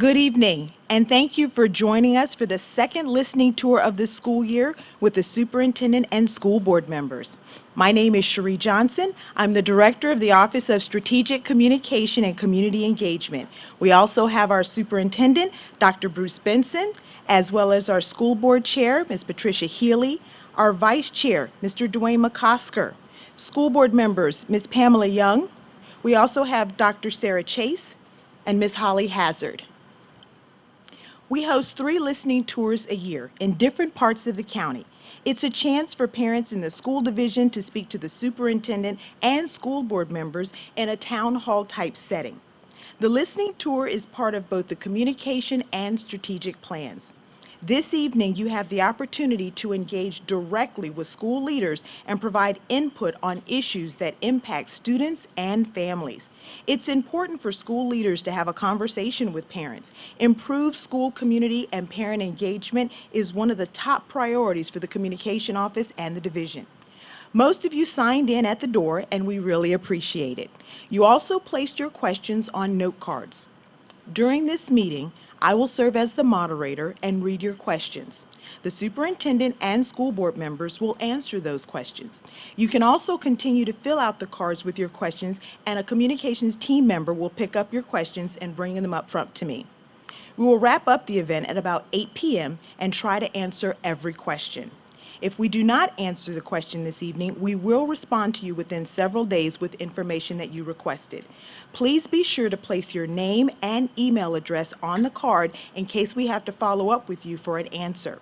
Good evening, and thank you for joining us for the second listening tour of the school year with the superintendent and school board members. My name is Cherie Johnson. I'm the director of the Office of Strategic Communication and Community Engagement. We also have our superintendent, Dr. Bruce Benson, as well as our school board chair, Ms. Patricia Healy, our vice chair, Mr. Dwayne McCosker, school board members, Ms. Pamela Young. We also have Dr. Sarah Chase and Ms. Holly Hazard. We host 3 listening tours a year in different parts of the county. It's a chance for parents in the school division to speak to the superintendent and school board members in a town hall type setting. The listening tour is part of both the communication and strategic plans. This evening, you have the opportunity to engage directly with school leaders and provide input on issues that impact students and families. It's important for school leaders to have a conversation with parents. Improved school community and parent engagement is one of the top priorities for the communication office and the division. Most of you signed in at the door, and we really appreciate it. You also placed your questions on note cards. During this meeting, I will serve as the moderator and read your questions. The superintendent and school board members will answer those questions. You can also continue to fill out the cards with your questions, and a communications team member will pick up your questions and bring them up front to me. We will wrap up the event at about 8 p.m. and try to answer every question. If we do not answer the question this evening, we will respond to you within several days with information that you requested. Please be sure to place your name and email address on the card in case we have to follow up with you for an answer.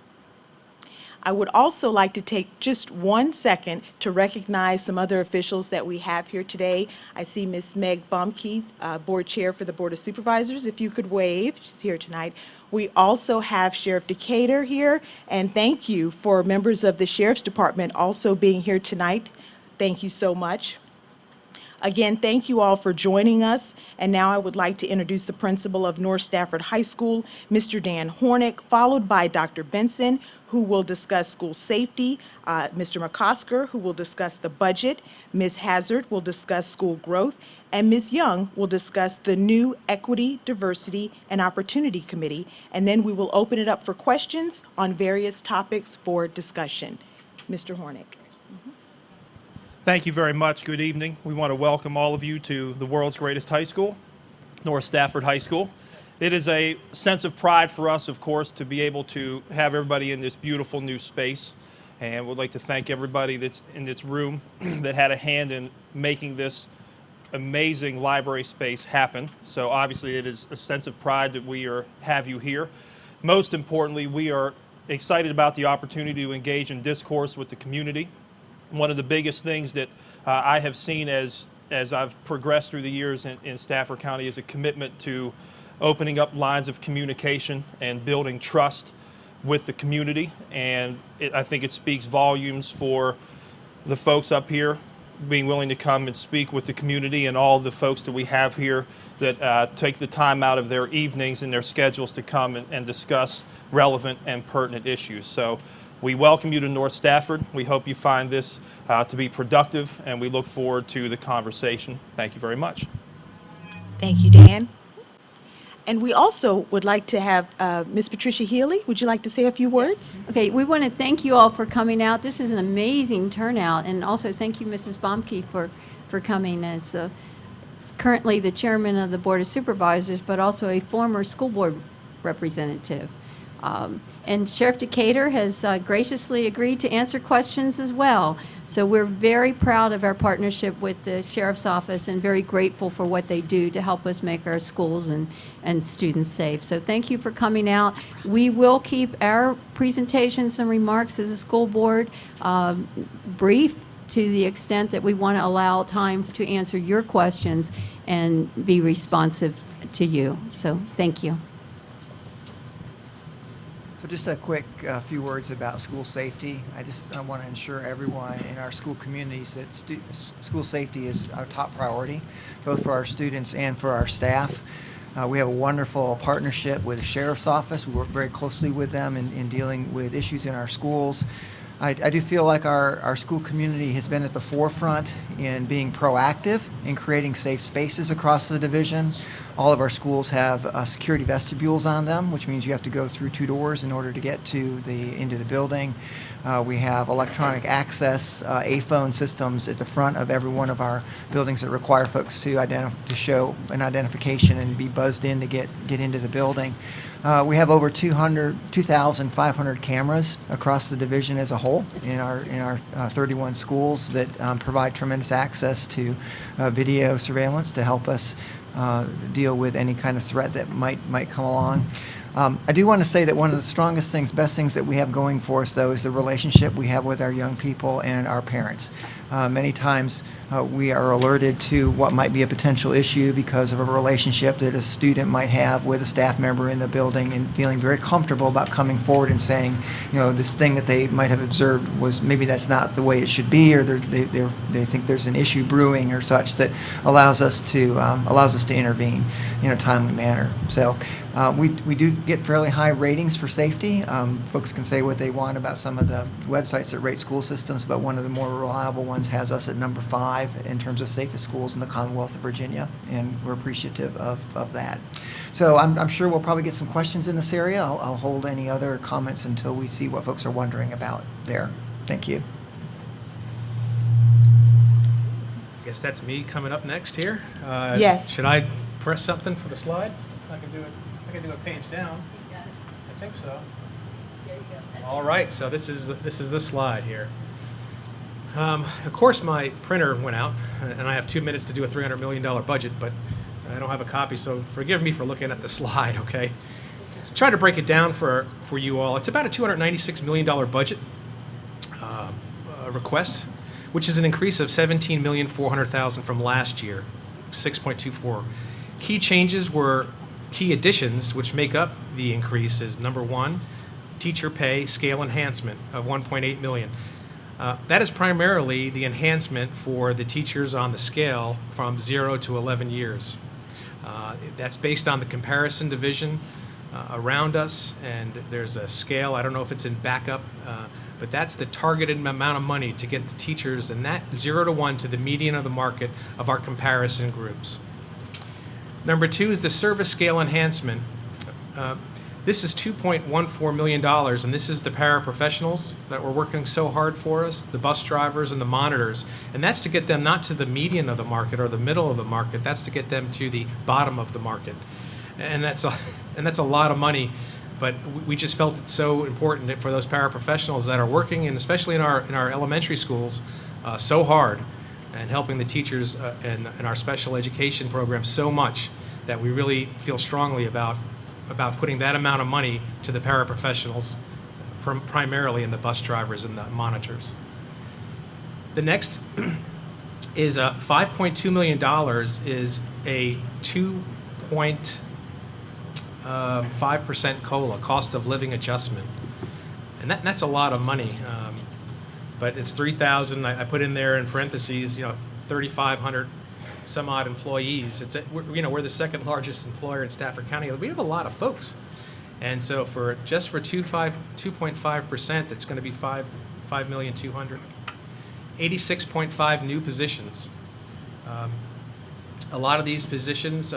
I would also like to take just 1 second to recognize some other officials that we have here today. I see Ms. Meg Bumke, Board Chair for the Board of Supervisors. If you could wave, she's here tonight. We also have Sheriff Decatur here, and thank you for members of the Sheriff's Department also being here tonight. Thank you so much. Again, thank you all for joining us. And now I would like to introduce the principal of North Stafford High School, Mr. Dan Hornick, followed by Dr. Benson, who will discuss school safety, Mr. McCosker, who will discuss the budget, Ms. Hazard will discuss school growth, and Ms. Young will discuss the new Equity, Diversity, and Opportunity Committee. And then we will open it up for questions on various topics for discussion. Mr. Hornick. Thank you very much. Good evening. We want to welcome all of you to the world's greatest high school, North Stafford High School. It is a sense of pride for us, of course, to be able to have everybody in this beautiful new space. And we'd like to thank everybody that's in this room that had a hand in making this amazing library space happen. So obviously it is a sense of pride that we have you here. Most importantly, we are excited about the opportunity to engage in discourse with the community. One of the biggest things that I have seen as I've progressed through the years in Stafford County is a commitment to opening up lines of communication and building trust with the community. And I think it speaks volumes for the folks up here being willing to come and speak with the community, and all the folks that we have here that take the time out of their evenings and their schedules to come and discuss relevant and pertinent issues. So we welcome you to North Stafford. We hope you find this to be productive, and we look forward to the conversation. Thank you very much. Thank you, Dan. And we also would like to have Ms. Patricia Healy. Would you like to say a few words? Okay, we want to thank you all for coming out. This is an amazing turnout, and also thank you, Mrs. Bomke, for coming as currently the chairman of the Board of Supervisors, but also a former school board representative. And Sheriff Decatur has graciously agreed to answer questions as well. So we're very proud of our partnership with the Sheriff's Office and very grateful for what they do to help us make our schools and students safe. So thank you for coming out. We will keep our presentations and remarks as a school board brief to the extent that we want to allow time to answer your questions and be responsive to you. So thank you. So just a quick few words about school safety. I want to ensure everyone in our school communities that school safety is our top priority, both for our students and for our staff. We have a wonderful partnership with the Sheriff's Office. We work very closely with them in dealing with issues in our schools. I do feel like our school community has been at the forefront in being proactive in creating safe spaces across the division. All of our schools have security vestibules on them, which means you have to go through 2 doors in order to get into the building. We have electronic access A-phone systems at the front of every one of our buildings that require folks to show an identification and be buzzed in to get into the building. We have over 2,500 cameras across the division as a whole in our 31 schools that provide tremendous access to video surveillance to help us deal with any kind of threat that might come along. I do want to say that one of the strongest things, best things that we have going for us, though, is the relationship we have with our young people and our parents. Many times we are alerted to what might be a potential issue because of a relationship that a student might have with a staff member in the building, and feeling very comfortable about coming forward and saying, this thing that they might have observed was maybe that's not the way it should be, or they think there's an issue brewing or such, that allows us to intervene in a timely manner. So we do get fairly high ratings for safety. Folks can say what they want about some of the websites that rate school systems, but one of the more reliable ones has us at number 5 in terms of safest schools in the Commonwealth of Virginia, and we're appreciative of that. So I'm sure we'll probably get some questions in this area. I'll hold any other comments until we see what folks are wondering about there. Thank you. I guess that's me coming up next here. Yes. Should I press something for the slide? I can do it. I can do it page down. I think so. All right. So this is the slide here. Of course, my printer went out, and I have 2 minutes to do a $300 million budget, but I don't have a copy, so forgive me for looking at the slide. Okay. Try to break it down for you all. It's about a $296 million budget request, which is an increase of $17,400,000 from last year, 6.24. Key changes were key additions, which make up the increase, is number 1, teacher pay scale enhancement of $1.8 million. That is primarily the enhancement for the teachers on the scale from 0 to 11 years. That's based on the comparison division around us, and there's a scale. I don't know if it's in backup, but that's the targeted amount of money to get the teachers in that 0 to 1 to the median of the market of our comparison groups. Number 2 is the service scale enhancement. This is $2.14 million, and this is the paraprofessionals that were working so hard for us, the bus drivers and the monitors. And that's to get them not to the median of the market or the middle of the market, that's to get them to the bottom of the market. And that's a lot of money, but we just felt it's so important that for those paraprofessionals that are working, and especially in our elementary schools, so hard, and helping the teachers in our special education program so much, that we really feel strongly about putting that amount of money to the paraprofessionals, primarily in the bus drivers and the monitors. The next is $5.2 million is a 2.5% COLA, cost of living adjustment. And that's a lot of money. But it's 3,000, I put in there in parentheses, 3,500 some odd employees. We're the second largest employer in Stafford County. We have a lot of folks, and so for 2.5%, that's going to be $5,200,000. 86.5 new positions. A lot of these positions,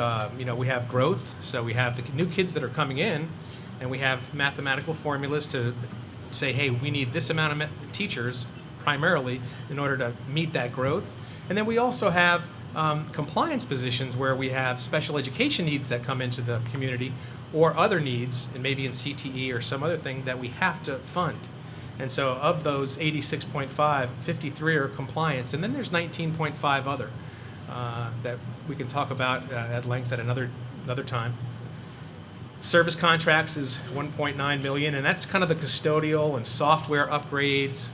we have growth, so we have the new kids that are coming in, and we have mathematical formulas to say, hey, we need this amount of teachers primarily in order to meet that growth. And then we also have compliance positions where we have special education needs that come into the community, or other needs, and maybe in CTE or some other thing that we have to fund. And so of those 86.5, 53 are compliance, and then there's 19.5 other that we can talk about at length at another time. Service contracts is $1.9 million, and that's kind of the custodial and software upgrades,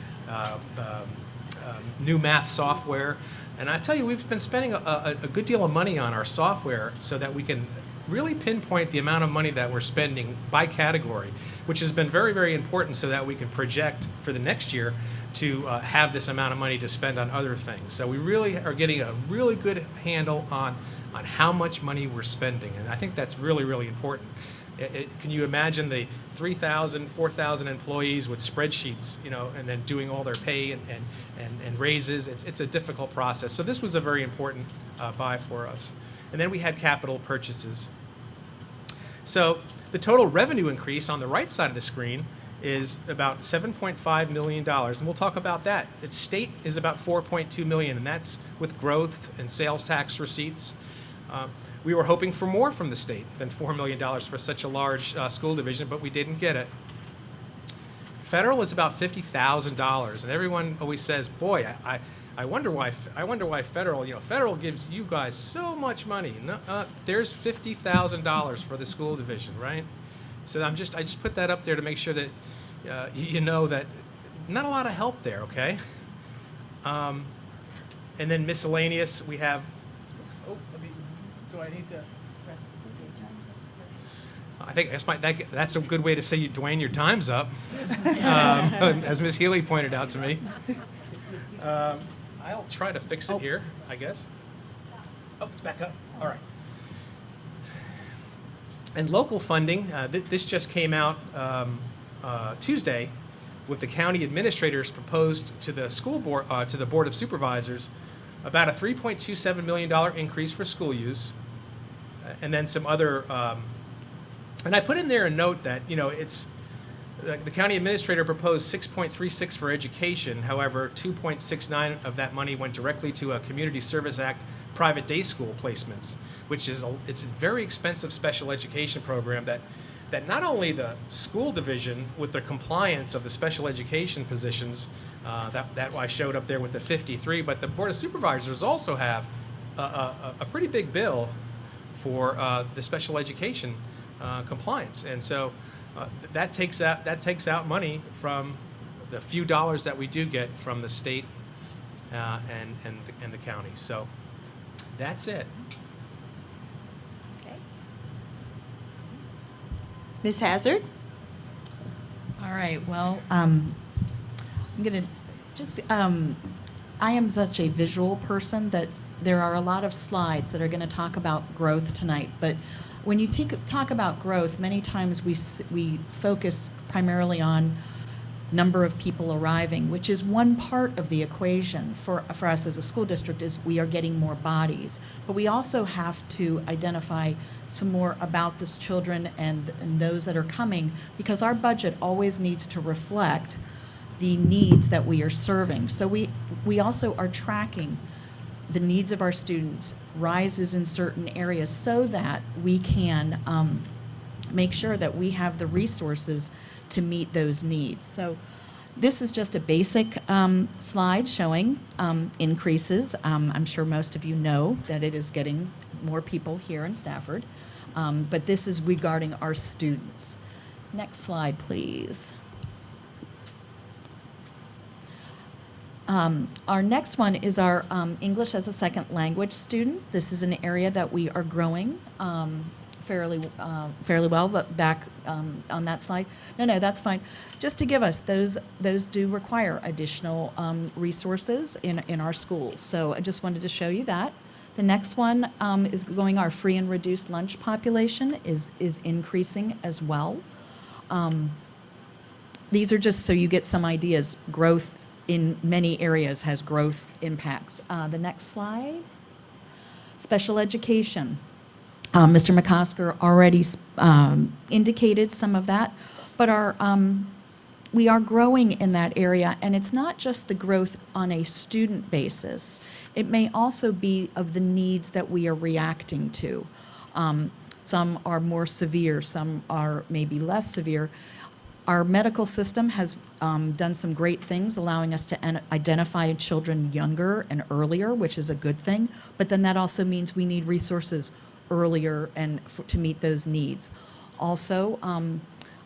new math software. And I tell you, we've been spending a good deal of money on our software so that we can really pinpoint the amount of money that we're spending by category, which has been very, very important so that we can project for the next year to have this amount of money to spend on other things. So we really are getting a really good handle on how much money we're spending, and I think that's really, really important. Can you imagine the 3,000, 4,000 employees with spreadsheets, and then doing all their pay and raises? It's a difficult process. So this was a very important buy for us. And then we had capital purchases. So the total revenue increase on the right side of the screen is about $7.5 million, and we'll talk about that. Its state is about $4.2 million, and that's with growth and sales tax receipts. We were hoping for more from the state than $4 million for such a large school division, but we didn't get it. Federal is about $50,000, and everyone always says, "Boy, I wonder why. I wonder why federal. Federal gives you guys so much money. No, there's $50,000 for the school division, right?" So I just put that up there to make sure that you know that not a lot of help there. Okay. And then miscellaneous, we have. Oh, do I need to? I think that's a good way to say, Dwayne, your time's up, as Ms. Healy pointed out to me. I'll try to fix it here, I guess. Oh, it's back up. All right. And local funding, this just came out Tuesday, with the county administrators proposed to the school board, to the Board of Supervisors, about a $3.27 million increase for school use, and then some other. And I put in there a note that, it's the county administrator proposed 6.36 for education. However, 2.69 of that money went directly to a Community Service Act private day school placements, which is it's a very expensive special education program that not only the school division, with the compliance of the special education positions that I showed up there with the 53, but the Board of Supervisors also have a pretty big bill for the special education compliance, and so that takes out money from the few dollars that we do get from the state and the county. So that's it. Okay. Ms. Hazard? All right, well, I'm going to just, I am such a visual person that there are a lot of slides that are going to talk about growth tonight, but when you talk about growth, many times we focus primarily on number of people arriving, which is one part of the equation for us as a school district. Is we are getting more bodies, but we also have to identify some more about the children and those that are coming, because our budget always needs to reflect the needs that we are serving. So we also are tracking the needs of our students, rises in certain areas, so that we can make sure that we have the resources to meet those needs. So this is just a basic slide showing increases. I'm sure most of you know that it is getting more people here in Stafford, but this is regarding our students. Next slide, please. Our next one is our English as a second language student. This is an area that we are growing fairly well. But back on that slide. No, that's fine. Just to give us, those do require additional resources in our schools. So I just wanted to show you that. The next one is going, our free and reduced lunch population is increasing as well. These are just so you get some ideas. Growth in many areas has growth impacts. The next slide. Special education. Mr. McCosker already indicated some of that, but we are growing in that area, and it's not just the growth on a student basis. It may also be of the needs that we are reacting to. Some are more severe, some are maybe less severe. Our medical system has done some great things, allowing us to identify children younger and earlier, which is a good thing, but then that also means we need resources earlier and to meet those needs. Also,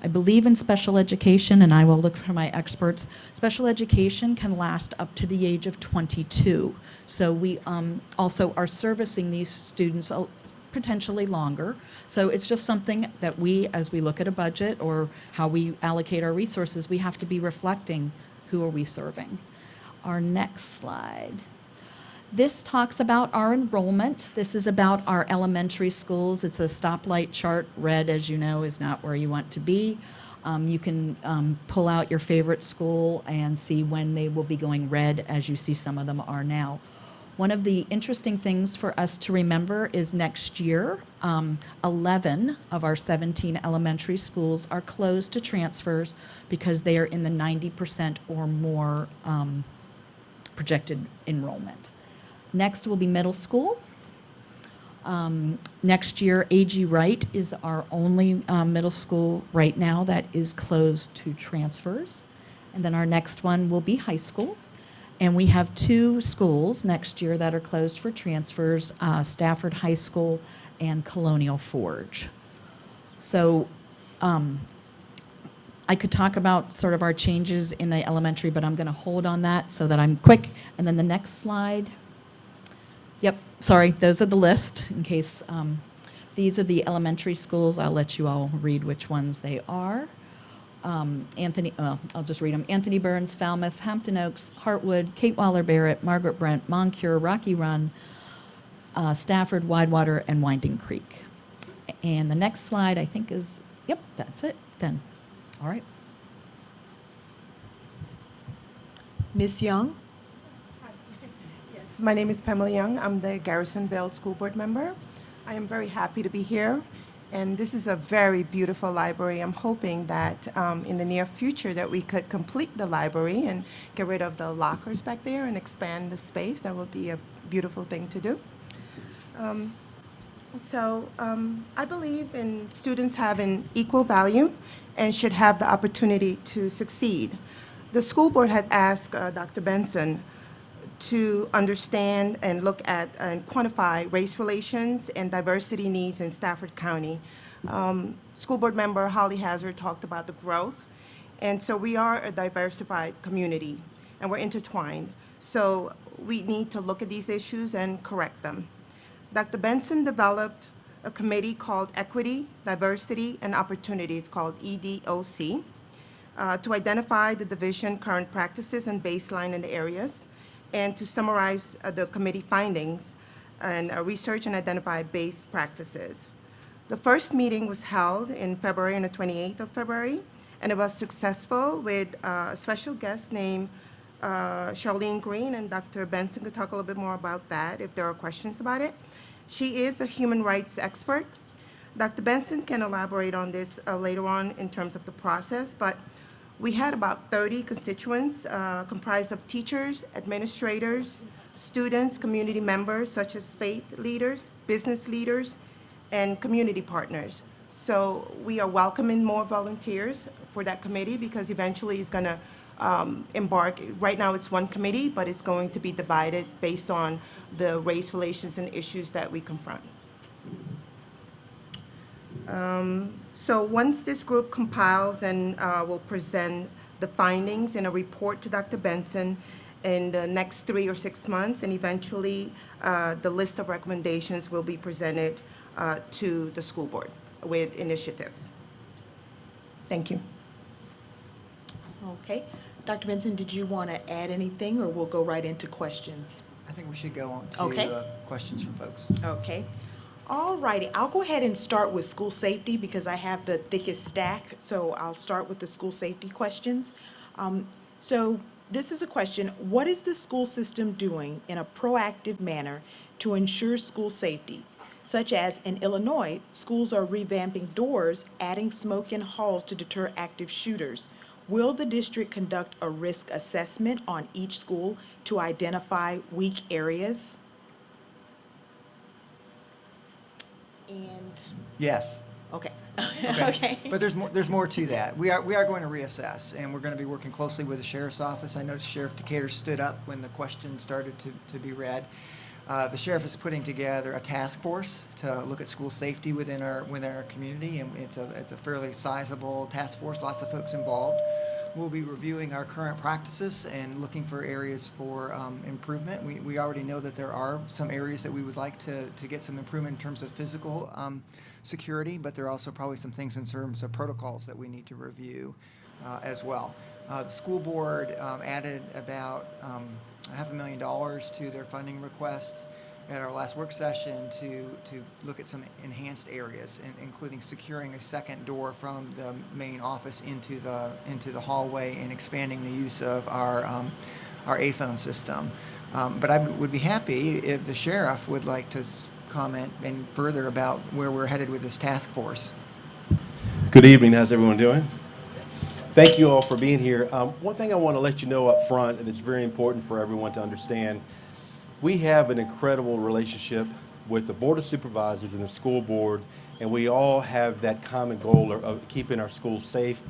I believe in special education, and I will look for my experts. Special education can last up to the age of 22. So we also are servicing these students potentially longer. So it's just something that we, as we look at a budget or how we allocate our resources, we have to be reflecting who are we serving. Our next slide. This talks about our enrollment. This is about our elementary schools. It's a stoplight chart. Red, as you know, is not where you want to be. You can pull out your favorite school and see when they will be going red, as you see some of them are now. One of the interesting things for us to remember is next year, 11 of our 17 elementary schools are closed to transfers because they are in the 90% or more projected enrollment. Next will be middle school. Next year, A.G. Wright is our only middle school right now that is closed to transfers. And then our next one will be high school. And we have 2 schools next year that are closed for transfers, Stafford High School and Colonial Forge. So I could talk about sort of our changes in the elementary, but I'm going to hold on that so that I'm quick. And then the next slide. Yep, sorry, those are the list in case. These are the elementary schools. I'll let you all read which ones they are. I'll just read them. Anthony Burns, Falmouth, Hampton Oaks, Hartwood, Kate Waller Barrett, Margaret Brent, Moncure, Rocky Run, Stafford, Widewater, and Winding Creek. And the next slide, I think, is, yep, that's it then. All right. Ms. Young? Yes, my name is Pamela Young. I'm the Garrisonville School Board member. I am very happy to be here. And this is a very beautiful library. I'm hoping that in the near future that we could complete the library and get rid of the lockers back there and expand the space. That would be a beautiful thing to do. I believe in students having equal value and should have the opportunity to succeed. The school board had asked Dr. Benson to understand and look at and quantify race relations and diversity needs in Stafford County. School board member Holly Hazard talked about the growth, and so we are a diversified community, and we're intertwined. So we need to look at these issues and correct them. Dr. Benson developed a committee called Equity, Diversity, and Opportunity. It's called EDOC, to identify the division current practices and baseline in the areas, and to summarize the committee findings and research and identify best practices. The first meeting was held in February, on the 28th of February, and it was successful with a special guest named Charlene Green, and Dr. Benson could talk a little bit more about that if there are questions about it. She is a human rights expert. Dr. Benson can elaborate on this later on in terms of the process, but we had about 30 constituents comprised of teachers, administrators, students, community members such as faith leaders, business leaders, and community partners. So we are welcoming more volunteers for that committee because eventually it's going to embark. Right now it's one committee, but it's going to be divided based on the race relations and issues that we confront. So once this group compiles and will present the findings in a report to Dr. Benson in the next 3 or 6 months, and eventually the list of recommendations will be presented to the school board with initiatives. Thank you. Okay. Dr. Benson, did you want to add anything, or we'll go right into questions? I think we should go on to Okay. questions from folks. Okay. All righty. I'll go ahead and start with school safety because I have the thickest stack. So I'll start with the school safety questions. So this is a question. What is the school system doing in a proactive manner to ensure school safety? Such as in Illinois, schools are revamping doors, adding smoke in halls to deter active shooters. Will the district conduct a risk assessment on each school to identify weak areas? And, Yes. okay. Okay. Okay. But there's more to that. We are going to reassess, and we're going to be working closely with the sheriff's office. I know Sheriff Decatur stood up when the question started to be read. The sheriff is putting together a task force to look at school safety within our community, and it's a fairly sizable task force. Lots of folks involved. We'll be reviewing our current practices and looking for areas for improvement. We already know that there are some areas that we would like to get some improvement in terms of physical security, but there are also probably some things in terms of protocols that we need to review as well. The school board added about $500,000 to their funding request at our last work session to look at some enhanced areas, including securing a second door from the main office into the hallway and expanding the use of our our APHONE system. But I would be happy if the sheriff would like to comment any further about where we're headed with this task force. Good evening. How's everyone doing? Thank you all for being here. One thing I want to let you know up front, and it's very important for everyone to understand, we have an incredible relationship with the Board of Supervisors and the school board, and we all have that common goal of keeping our schools safe.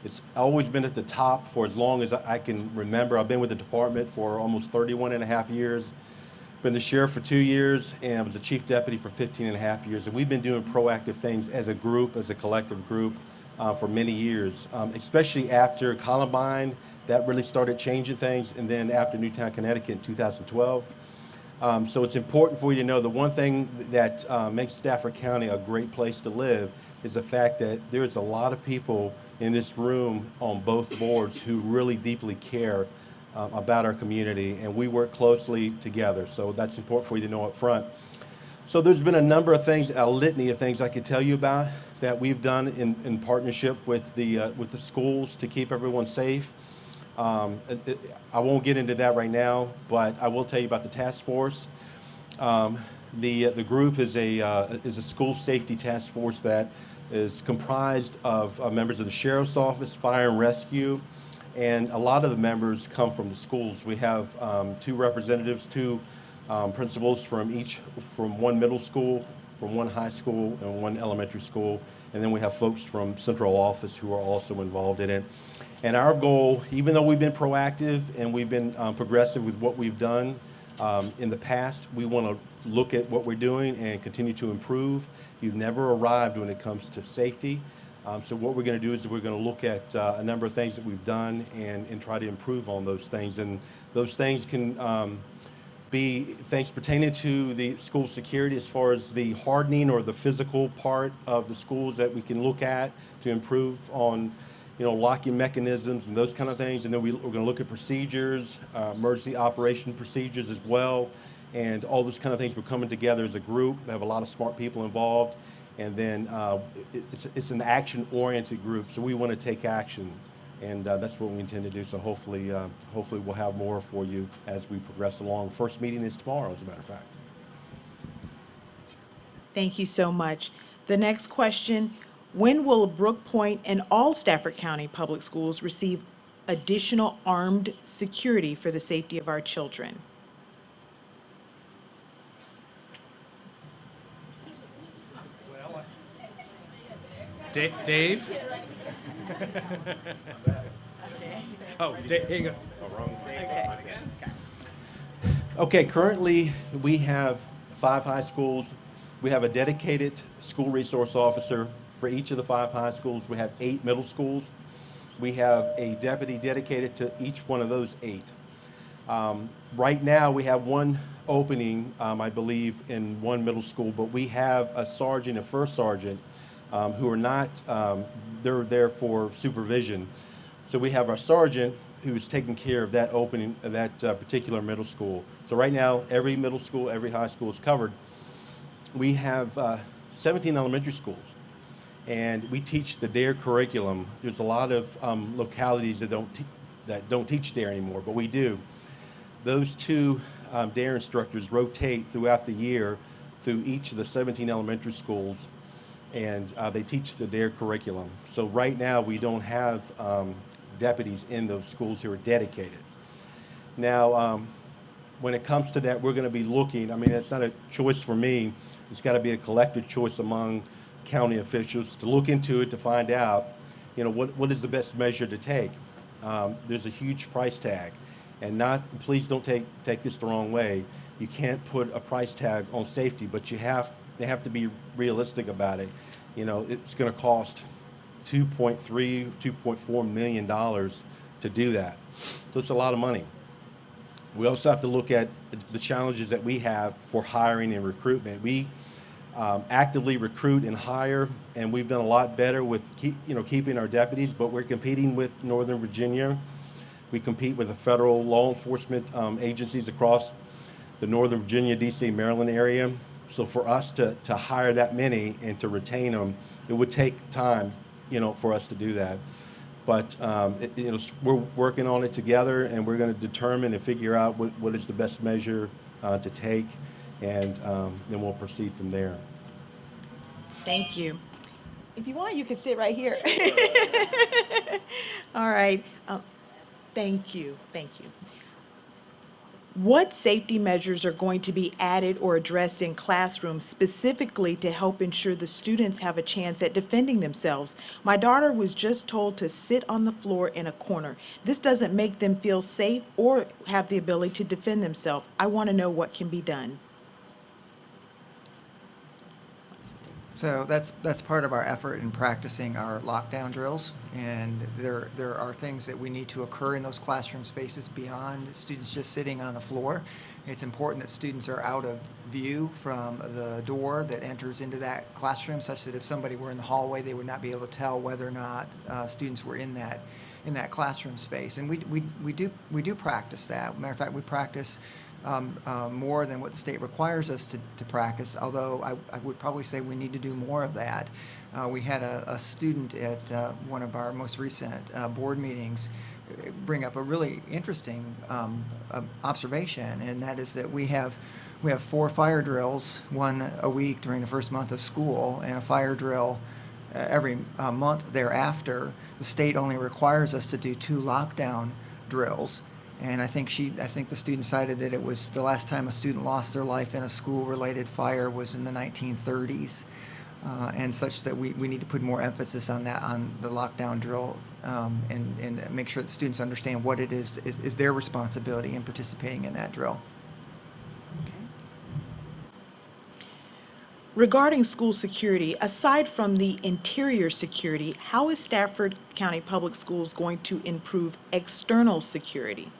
It's always been at the top for as long as I can remember. I've been with the department for almost 31 and a half years, been the sheriff for 2 years, and I was the chief deputy for 15 and a half years. And we've been doing proactive things as a group, as a collective group, for many years, especially after Columbine. That really started changing things, and then after Newtown, Connecticut in 2012. So it's important for you to know the one thing that makes Stafford County a great place to live is the fact that there's a lot of people in this room on both boards who really deeply care about our community, and we work closely together. So that's important for you to know up front. So there's been a number of things, a litany of things I could tell you about that we've done in partnership with the schools to keep everyone safe. I won't get into that right now, but I will tell you about the task force. The group is a school safety task force that is comprised of members of the Sheriff's Office, Fire and Rescue, and a lot of the members come from the schools. We have 2 representatives, 2 principals from one middle school, from one high school, and one elementary school, and then we have folks from central office who are also involved in it. And our goal, even though we've been proactive and we've been progressive with what we've done in the past, we want to look at what we're doing and continue to improve. You've never arrived when it comes to safety. So what we're going to do is we're going to look at a number of things that we've done and try to improve on those things. And those things can be things pertaining to the school security as far as the hardening or the physical part of the schools that we can look at to improve on, locking mechanisms and those kind of things. And then we're going to look at procedures, emergency operation procedures as well, and all those kind of things. We're coming together as a group. We have a lot of smart people involved, and then it's an action-oriented group, so we want to take action, and that's what we intend to do. So hopefully we'll have more for you as we progress along. First meeting is tomorrow, as a matter of fact. Thank you so much. The next question, when will Brook Point and all Stafford County Public Schools receive additional armed security for the safety of our children? Dave? Oh, Dave, here you go. Okay, currently we have 5 high schools. We have a dedicated school resource officer for each of the 5 high schools. We have 8 middle schools. We have a deputy dedicated to each one of those 8. Right now, we have 1 opening, I believe, in 1 middle school, but we have a sergeant and first sergeant who are not, they're there for supervision. So we have our sergeant who is taking care of that opening of that particular middle school. So right now, every middle school, every high school is covered. We have 17 elementary schools, and we teach the DARE curriculum. There's a lot of localities that don't teach DARE anymore, but we do. Those 2 DARE instructors rotate throughout the year through each of the 17 elementary schools, and they teach the DARE curriculum. So right now, we don't have deputies in those schools who are dedicated. Now, when it comes to that, we're going to be looking, it's not a choice for me. It's got to be a collective choice among county officials to look into it, to find out, what is the best measure to take. There's a huge price tag, and please don't take this the wrong way. You can't put a price tag on safety, but they have to be realistic about it. It's going to cost $2.3, $2.4 million to do that. So it's a lot of money. We also have to look at the challenges that we have for hiring and recruitment. We actively recruit and hire, and we've done a lot better with keeping our deputies, but we're competing with Northern Virginia. We compete with the federal law enforcement agencies across the Northern Virginia, DC, Maryland area. So for us to hire that many and to retain them, it would take time, for us to do that. But we're working on it together, and we're going to determine and figure out what is the best measure to take, and then we'll proceed from there. Thank you. If you want, you could sit right here. All right. Thank you. Thank you. What safety measures are going to be added or addressed in classrooms specifically to help ensure the students have a chance at defending themselves? My daughter was just told to sit on the floor in a corner. This doesn't make them feel safe or have the ability to defend themselves. I want to know what can be done. So that's part of our effort in practicing our lockdown drills, and there are things that we need to occur in those classroom spaces beyond students just sitting on the floor. It's important that students are out of view from the door that enters into that classroom, such that if somebody were in the hallway, they would not be able to tell whether or not students were in that classroom space. And we do practice that. Matter of fact, we practice more than what the state requires us to practice, although I would probably say we need to do more of that. We had a student at one of our most recent board meetings bring up a really interesting observation, and that is that we have 4 fire drills, one a week during the first month of school, and a fire drill every month thereafter. The state only requires us to do 2 lockdown drills. And I think the student cited that it was the last time a student lost their life in a school-related fire was in the 1930s, and such that we need to put more emphasis on that, on the lockdown drill, and make sure that students understand what it is their responsibility in participating in that drill. Regarding school security, aside from the interior security, how is Stafford County Public Schools going to improve external security?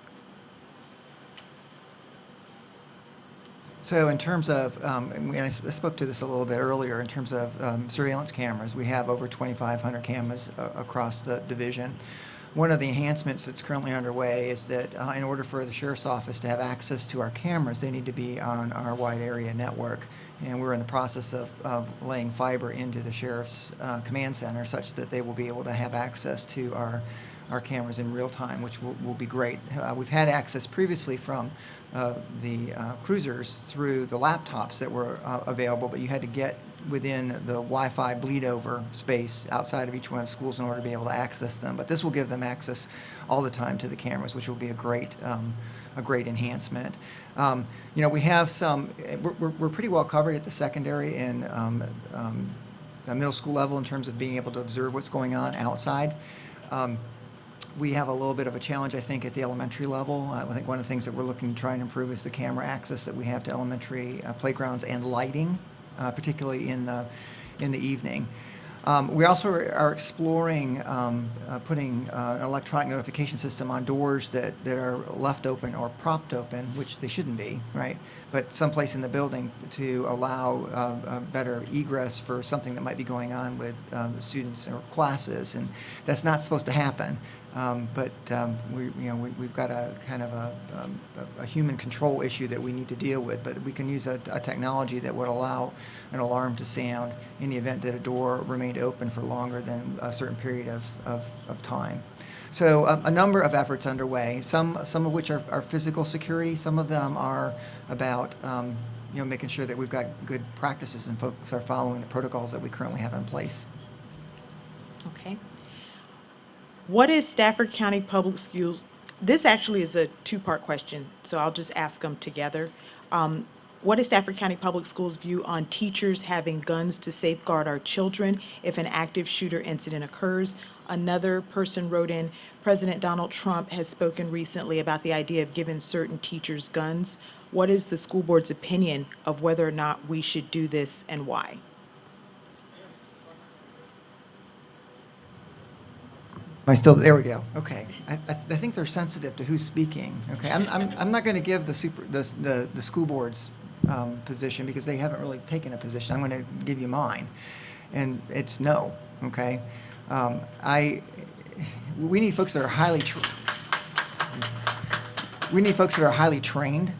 So in terms of, and I spoke to this a little bit earlier, in terms of surveillance cameras, we have over 2,500 cameras across the division. One of the enhancements that's currently underway is that in order for the Sheriff's Office to have access to our cameras, they need to be on our wide area network. And we're in the process of laying fiber into the Sheriff's Command Center such that they will be able to have access to our cameras in real time, which will be great. We've had access previously from the cruisers through the laptops that were available, but you had to get within the Wi-Fi bleed-over space outside of each one of the schools in order to be able to access them. But this will give them access all the time to the cameras, which will be a great enhancement. We have some. We're pretty well covered at the secondary and the middle school level in terms of being able to observe what's going on outside. We have a little bit of a challenge, I think, at the elementary level. I think one of the things that we're looking to try and improve is the camera access that we have to elementary playgrounds and lighting, particularly in the evening. We also are exploring putting an electronic notification system on doors that are left open or propped open, which they shouldn't be, right? But someplace in the building to allow better egress for something that might be going on with students or classes, and that's not supposed to happen. But we've got a kind of a human control issue that we need to deal with. But we can use a technology that would allow an alarm to sound in the event that a door remained open for longer than a certain period of time. So a number of efforts underway. Some of which are physical security. Some of them are about making sure that we've got good practices and folks are following the protocols that we currently have in place. Okay. What is Stafford County Public Schools? This actually is a 2-part question, so I'll just ask them together. What is Stafford County Public Schools' view on teachers having guns to safeguard our children if an active shooter incident occurs? Another person wrote in, President Donald Trump has spoken recently about the idea of giving certain teachers guns. What is the school board's opinion of whether or not we should do this and why? Am I still there? We go. Okay. I think they're sensitive to who's speaking. Okay. I'm not going to give the school board's position because they haven't really taken a position. I'm going to give you mine, and it's no. Okay. We need folks that are highly trained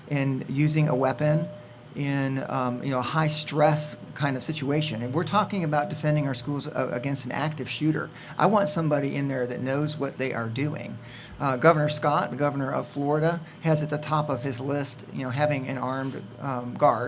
in using a weapon in a high stress kind of situation. And we're talking about defending our schools against an active shooter. I want somebody in there that knows what they are doing. Governor Scott, the governor of Florida, has at the top of his list, having an armed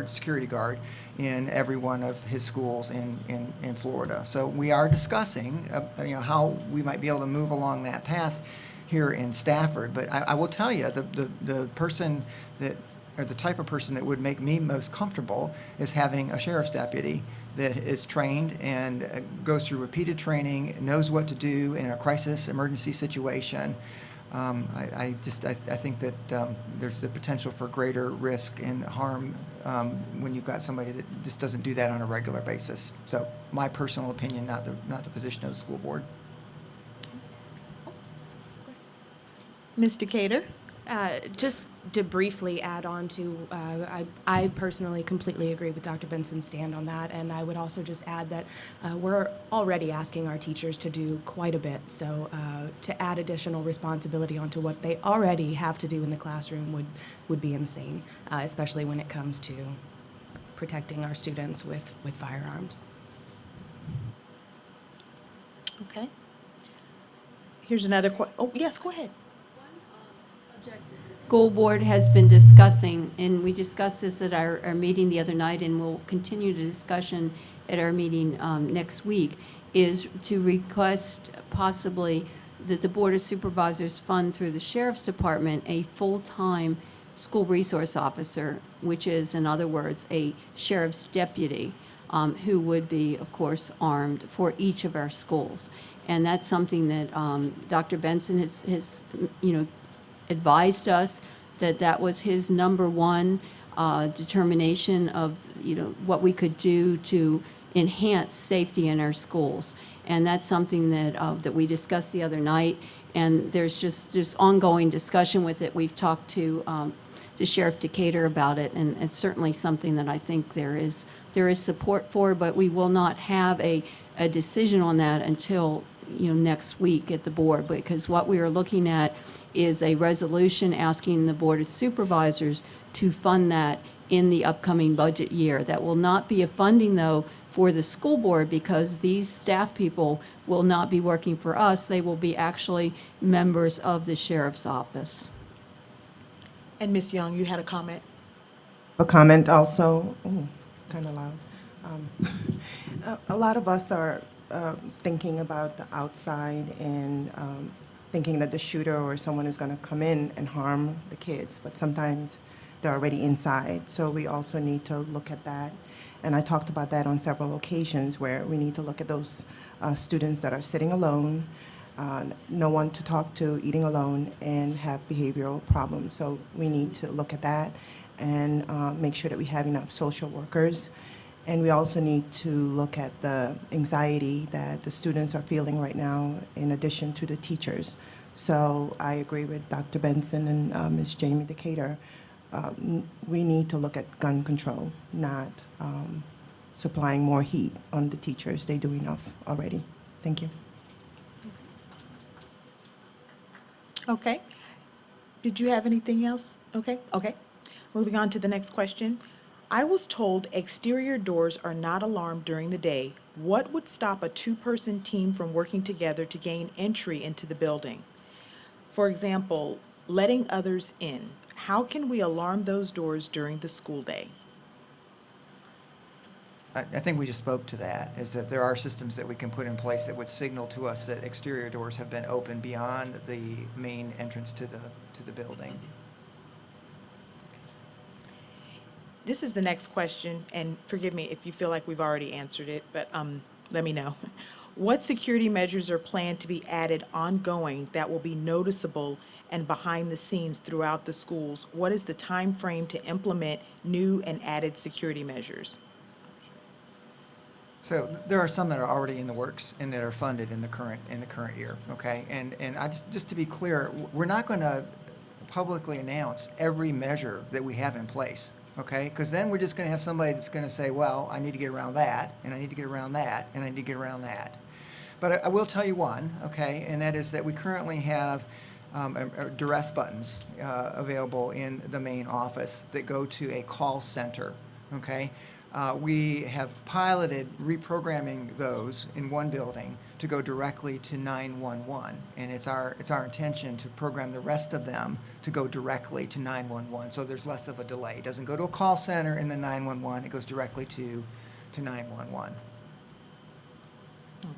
security guard in every one of his schools in Florida. So we are discussing, how we might be able to move along that path here in Stafford. But I will tell you, the person that, or the type of person that would make me most comfortable is having a sheriff's deputy that is trained and goes through repeated training, knows what to do in a crisis emergency situation. I think that there's the potential for greater risk and harm when you've got somebody that just doesn't do that on a regular basis. So my personal opinion, not the position of the school board. Ms. Decatur? Just to briefly add on to, I personally completely agree with Dr. Benson's stand on that, and I would also just add that we're already asking our teachers to do quite a bit. So to add additional responsibility onto what they already have to do in the classroom would be insane, especially when it comes to protecting our students with firearms. Okay. Here's another oh, yes, go ahead. School board has been discussing, and we discussed this at our meeting the other night, and we'll continue the discussion at our meeting next week, is to request possibly that the Board of Supervisors fund through the Sheriff's Department a full-time school resource officer, which is, in other words, a sheriff's deputy, who would be, of course, armed for each of our schools. And that's something that Dr. Benson has advised us that was his number one determination of what we could do to enhance safety in our schools, and that's something that we discussed the other night. And there's ongoing discussion with it. We've talked to Sheriff Decatur about it, and it's certainly something that I think there is support for. But we will not have a decision on that until next week at the board, because what we are looking at is a resolution asking the Board of Supervisors to fund that in the upcoming budget year. That will not be a funding, though, for the school board, because these staff people will not be working for us. They will be actually members of the sheriff's office. And Ms. Young, you had a comment? A comment also, kind of loud. A lot of us are thinking about the outside and thinking that the shooter or someone is going to come in and harm the kids, but sometimes they're already inside. So we also need to look at that. And I talked about that on several occasions, where we need to look at those students that are sitting alone, no one to talk to, eating alone, and have behavioral problems. So we need to look at that and make sure that we have enough social workers. And we also need to look at the anxiety that the students are feeling right now, in addition to the teachers. So I agree with Dr. Benson and Ms. Jamie Decatur. We need to look at gun control, not supplying more heat on the teachers. They do enough already. Thank you. Okay. Did you have anything else? Okay. Moving on to the next question. I was told exterior doors are not alarmed during the day. What would stop a two-person team from working together to gain entry into the building? For example, letting others in. How can we alarm those doors during the school day? I think we just spoke to that, is that there are systems that we can put in place that would signal to us that exterior doors have been opened beyond the main entrance to the building. This is the next question, and forgive me if you feel like we've already answered it, but let me know. What security measures are planned to be added ongoing that will be noticeable and behind the scenes throughout the schools? What is the time frame to implement new and added security measures? So there are some that are already in the works and that are funded in the current year. Okay, and I just to be clear, we're not going to publicly announce every measure that we have in place. Okay, because then we're just going to have somebody that's going to say, well, I need to get around that, and I need to get around that, and I need to get around that. But I will tell you one, okay, and that is that we currently have duress buttons available in the main office that go to a call center okay? We have piloted reprogramming those in one building to go directly to 911, and it's our intention to program the rest of them to go directly to 911, so there's less of a delay. It doesn't go to a call center and then 911, it goes directly to 911.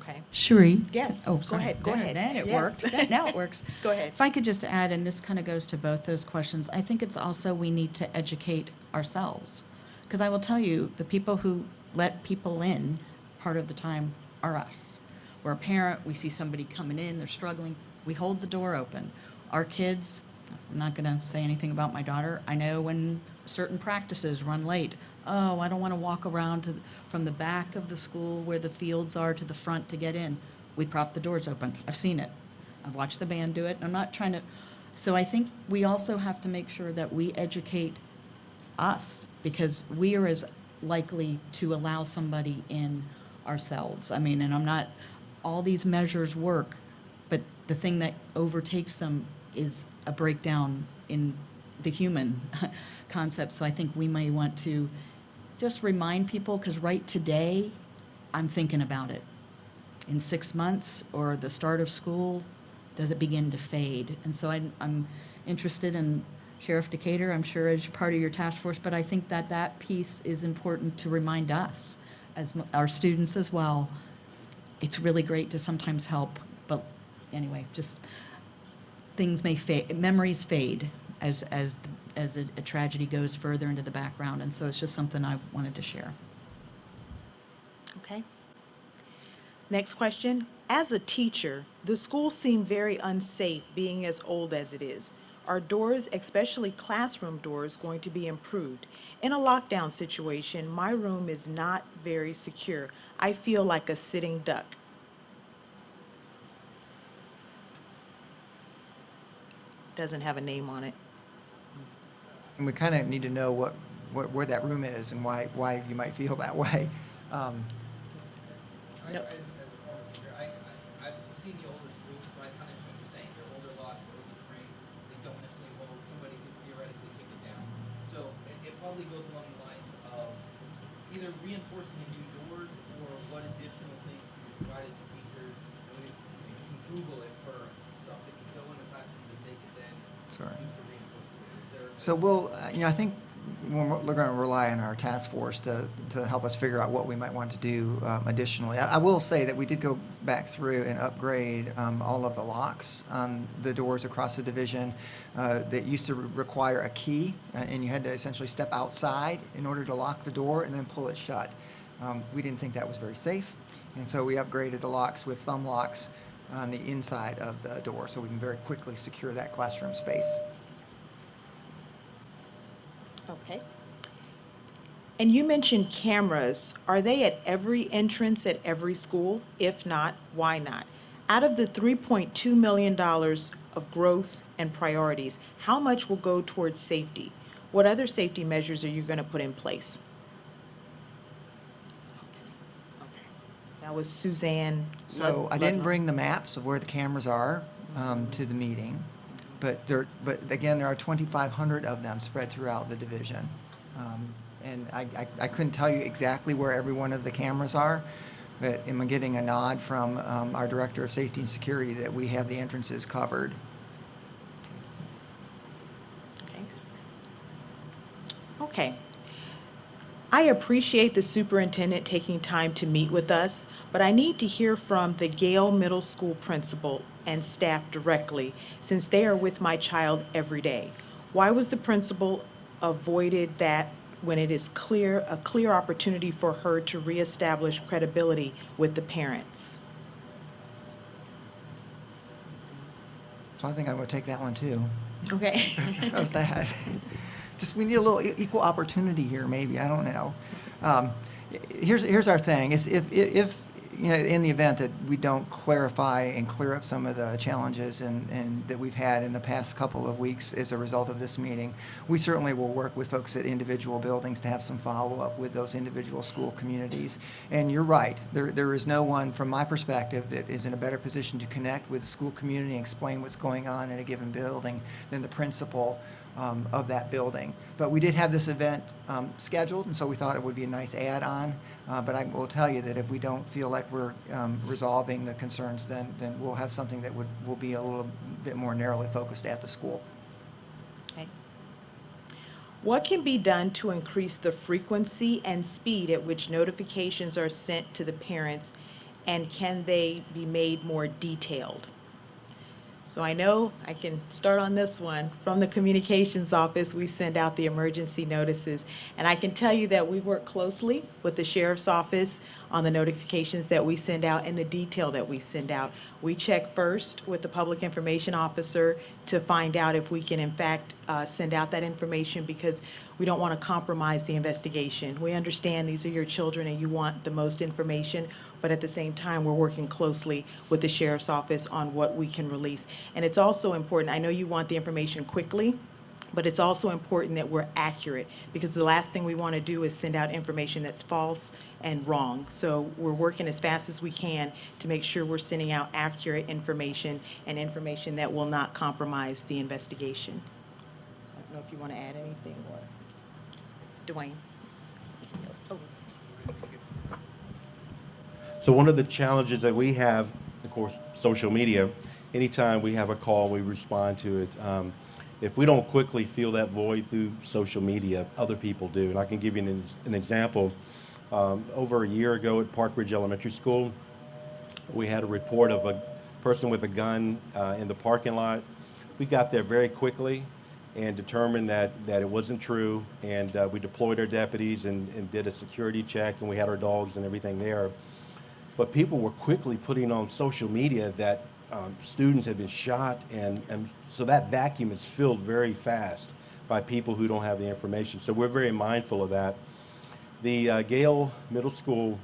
Okay. Cherie? Yes, Oh, go sorry. ahead, go ahead. Then it Yes. worked. Now it works. Go ahead. If I could just add, and this kind of goes to both those questions, I think it's also we need to educate ourselves. Because I will tell you, the people who let people in part of the time are us. We're a parent, we see somebody coming in, they're struggling, we hold the door open. Our kids, I'm not going to say anything about my daughter, I know when certain practices run late, oh, I don't want to walk around from the back of the school where the fields are to the front to get in. We prop the doors open. I've seen it. I've watched the band do it. I'm not trying to. So I think we also have to make sure that we educate us, because we are as likely to allow somebody in ourselves. I mean, and I'm not, all these measures work, but the thing that overtakes them is a breakdown in the human concept. So I think we may want to just remind people, because right today, I'm thinking about it. In 6 months or the start of school, does it begin to fade? And so I'm interested in Sheriff Decatur, I'm sure as part of your task force, but I think that that piece is important to remind us, as our students as well. It's really great to sometimes help, but anyway, just things may fade, memories fade as a tragedy goes further into the background, and so it's just something I wanted to share. Okay. Next question. As a teacher, the schools seem very unsafe being as old as it is. Are doors, especially classroom doors, going to be improved? In a lockdown situation, my room is not very secure. I feel like a sitting duck. Doesn't have a name on it. And we kind of need to know where that room is and why you might feel that way. No. As a former teacher, I've seen the older schools, so I kind of understand what you're saying. They're older locks, they're older springs, they don't necessarily hold, somebody could theoretically kick it down. So it probably goes along the lines of either reinforcing the new doors or what additional things can be provided to teachers. I mean, you can Google it for stuff that can go in the classroom that they can then Sorry. use to reinforce the doors. So we'll, I think we're going to rely on our task force to help us figure out what we might want to do additionally. I will say that we did go back through and upgrade all of the locks on the doors across the division that used to require a key, and you had to essentially step outside in order to lock the door and then pull it shut. We didn't think that was very safe, and so we upgraded the locks with thumb locks on the inside of the door so we can very quickly secure that classroom space. Okay. And you mentioned cameras. Are they at every entrance at every school? If not, why not? Out of the $3.2 million of growth and priorities, how much will go towards safety? What other safety measures are you going to put in place? Okay. That was Suzanne. So I didn't bring the maps of where the cameras are to the meeting, but again, there are 2,500 of them spread throughout the division. And I couldn't tell you exactly where every one of the cameras are, but I'm getting a nod from our Director of Safety and Security that we have the entrances covered. Okay. Okay. I appreciate the superintendent taking time to meet with us, but I need to hear from the Gale Middle School principal and staff directly, since they are with my child every day. Why was the principal avoided that when it is a clear opportunity for her to reestablish credibility with the parents? So I think I'm going to take that one too. Okay. How's that? Just we need a little equal opportunity here, maybe. I don't know. Here's our thing: is if you know, in the event that we don't clarify and clear up some of the challenges and that we've had in the past couple of weeks as a result of this meeting, we certainly will work with folks at individual buildings to have some follow-up with those individual school communities. And you're right, there is no one, from my perspective, that is in a better position to connect with the school community and explain what's going on in a given building than the principal of that building. But we did have this event scheduled, and so we thought it would be a nice add-on. But I will tell you that if we don't feel like we're resolving the concerns, then we'll have something that will be a little bit more narrowly focused at the school. Okay. What can be done to increase the frequency and speed at which notifications are sent to the parents, and can they be made more detailed? So I know I can start on this one. From the communications office, we send out the emergency notices. And I can tell you that we work closely with the sheriff's office on the notifications that we send out and the detail that we send out. We check first with the public information officer to find out if we can in fact send out that information, because we don't want to compromise the investigation. We understand these are your children and you want the most information, but at the same time, we're working closely with the sheriff's office on what we can release. And it's also important, I know you want the information quickly, but it's also important that we're accurate, because the last thing we want to do is send out information that's false and wrong. So we're working as fast as we can to make sure we're sending out accurate information and information that will not compromise the investigation. So I don't know if you want to add anything, or Dwayne. Oh. So one of the challenges that we have, of course, social media, anytime we have a call, we respond to it. If we don't quickly fill that void through social media, other people do. And I can give you an example. Over a year ago at Park Ridge Elementary School, we had a report of a person with a gun in the parking lot. We got there very quickly and determined that it wasn't true. And we deployed our deputies and did a security check, and we had our dogs and everything there. But people were quickly putting on social media that students had been shot, and so that vacuum is filled very fast by people who don't have the information. So we're very mindful of that. The Gale Middle School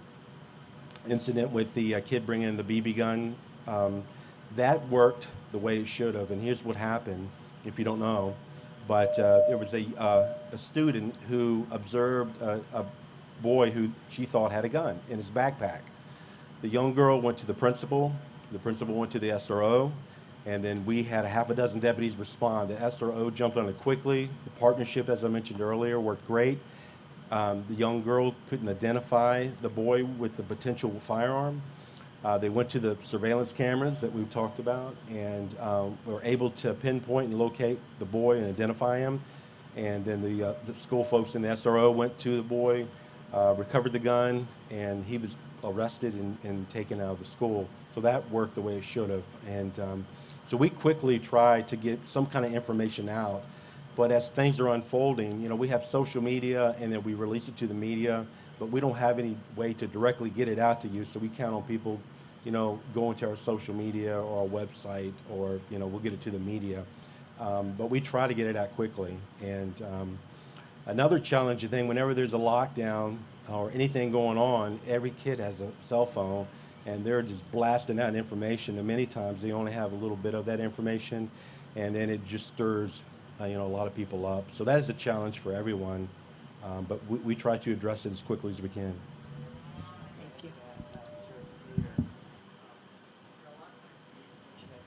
incident with the kid bringing the BB gun, that worked the way it should have. And here's what happened, if you don't know. But there was a student who observed a boy who she thought had a gun in his backpack. The young girl went to the principal went to the SRO, and then we had a half a dozen deputies respond. The SRO jumped on it quickly. The partnership, as I mentioned earlier, worked great. The young girl couldn't identify the boy with the potential firearm. They went to the surveillance cameras that we've talked about, and were able to pinpoint and locate the boy and identify him. And then the school folks in the SRO went to the boy, recovered the gun, and he was arrested and taken out of the school. So that worked the way it should have. And so we quickly try to get some kind of information out. But as things are unfolding, we have social media, and then we release it to the media, but we don't have any way to directly get it out to you. So we count on people, going to our social media or our website, or, we'll get it to the media. But we try to get it out quickly. And another challenging thing, whenever there's a lockdown or anything going on, every kid has a cell phone, and they're just blasting out information. And many times they only have a little bit of that information, and then it just stirs a lot of people up. So that is a challenge for everyone, but we try to address it as quickly as we can. Thank you.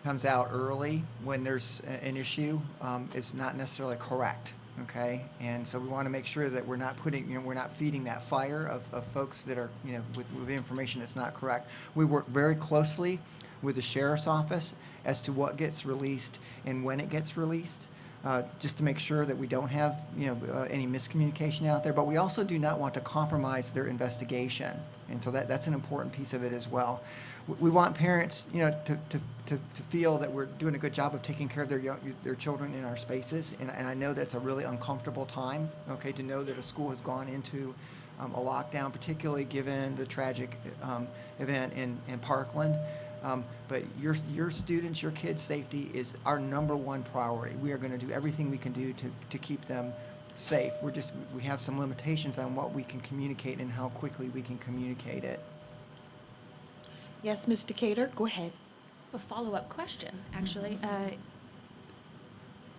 Comes out early when there's an issue is not necessarily correct. Okay, and so we want to make sure that we're not we're not feeding that fire of folks that are, with information that's not correct. We work very closely with the sheriff's office as to what gets released and when it gets released, just to make sure that we don't have, any miscommunication out there. But we also do not want to compromise their investigation, and so that's an important piece of it as well. We want parents, to feel that we're doing a good job of taking care of their children in our spaces, and I know that's a really uncomfortable time, okay, to know that a school has gone into a lockdown, particularly given the tragic event in Parkland. But your students, your kids' safety is our number one priority. We are going to do everything we can do to keep them safe. We have some limitations on what we can communicate and how quickly we can communicate it. Yes, Ms. Decatur, go ahead. A follow-up question, actually.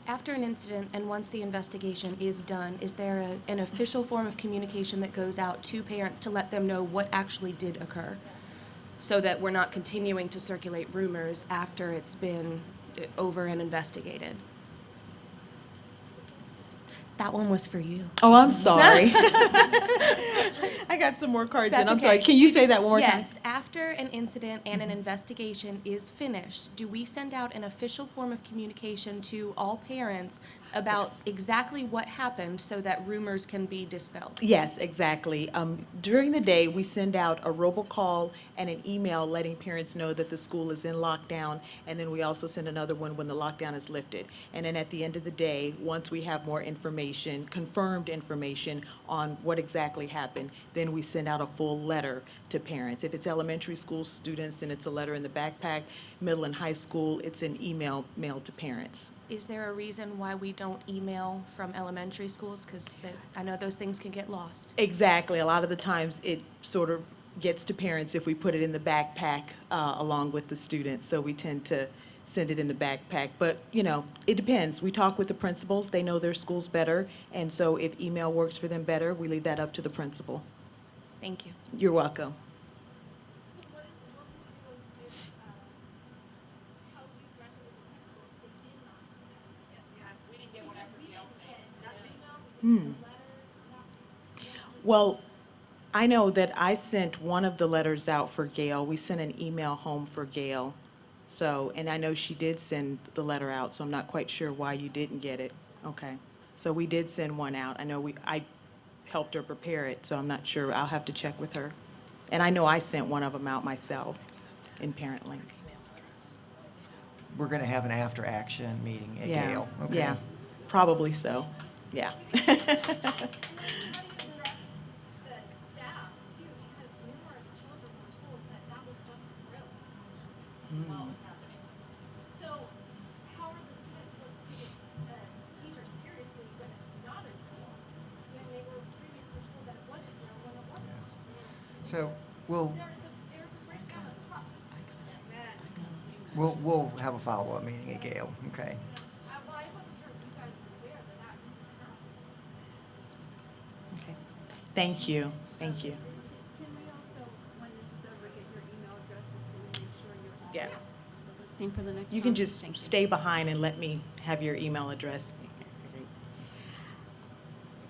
After an incident and once the investigation is done, is there an official form of communication that goes out to parents to let them know what actually did occur, so that we're not continuing to circulate rumors after it's been over and investigated? That one was for you. Oh, I'm sorry. I got some more cards in. That's I'm sorry. okay. Can you say that one more time? Yes, after an incident and an investigation is finished, do we send out an official form of communication to all parents about Yes. exactly what happened so that rumors can be dispelled? Yes, exactly. During the day, we send out a robocall and an email letting parents know that the school is in lockdown, and then we also send another one when the lockdown is lifted. And then at the end of the day, once we have more information, confirmed information on what exactly happened, then we send out a full letter to parents. If it's elementary school students, then it's a letter in the backpack. Middle and high school, it's an email mailed to parents. Is there a reason why we don't email from elementary schools? Because I know those things can get lost. Exactly. A lot of the times it sort of gets to parents if we put it in the backpack along with the students. So we tend to send it in the backpack. But, you know, it depends. We talk with the principals. They know their schools better. And so if email works for them better, we leave that up to the principal. Thank you. You're welcome. Well, I know that I sent one of the letters out for Gail. We sent an email home for Gail. So, and I know she did send the letter out, so I'm not quite sure why you didn't get it. Okay. So we did send one out. I helped her prepare it, so I'm not sure. I'll have to check with her. And I know I sent one of them out myself in Parent Link. We're going to have an after-action meeting at Yeah, Gale. Okay. yeah, probably so. Yeah. The staff too, because numerous children were told that that was just a drill while it was happening. So how are the students supposed to take a teacher seriously when it's not a drill, when they were previously told that it was a drill when it wasn't? So we'll There's a breakdown of trust. we'll have a follow-up meeting at Gale. Okay. Well, I wasn't sure if you guys were aware that that occurred. Okay. Thank you. Thank you. Can we also, when this is over, get your email addresses so we make sure you're all Yeah. listening for the next You can time? just Thank you. stay behind and let me have your email address.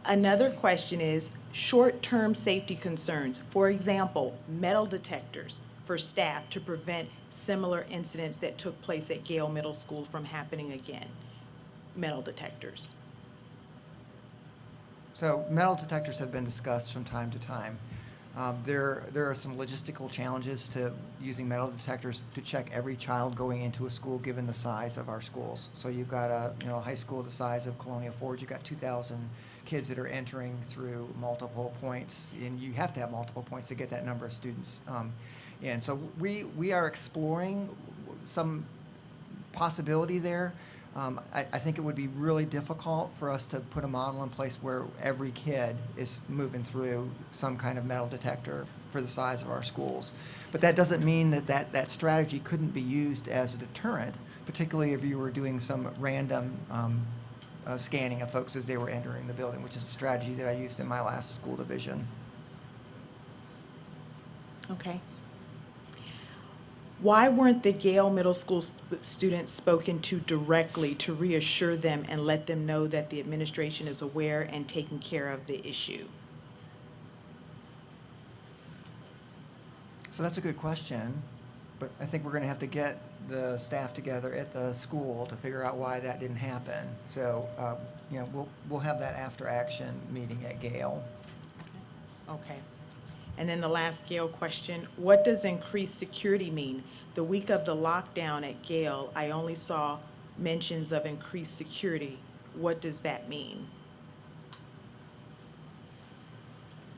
Another question is short-term safety concerns. For example, metal detectors for staff to prevent similar incidents that took place at Gale Middle School from happening again. Metal detectors. So metal detectors have been discussed from time to time. There are some logistical challenges to using metal detectors to check every child going into a school given the size of our schools. So you've got a high school the size of Colonial Forge. You've got 2,000 kids that are entering through multiple points, and you have to have multiple points to get that number of students in. So we are exploring some possibility there. I think it would be really difficult for us to put a model in place where every kid is moving through some kind of metal detector for the size of our schools. But that doesn't mean that strategy couldn't be used as a deterrent, particularly if you were doing some random scanning of folks as they were entering the building, which is a strategy that I used in my last school division. Okay. Why weren't the Gale Middle School students spoken to directly to reassure them and let them know that the administration is aware and taking care of the issue? So that's a good question, but I think we're going to have to get the staff together at the school to figure out why that didn't happen. So, we'll have that after action meeting at Gale. Okay. And then the last Gale question, what does increased security mean? The week of the lockdown at Gale, I only saw mentions of increased security. What does that mean?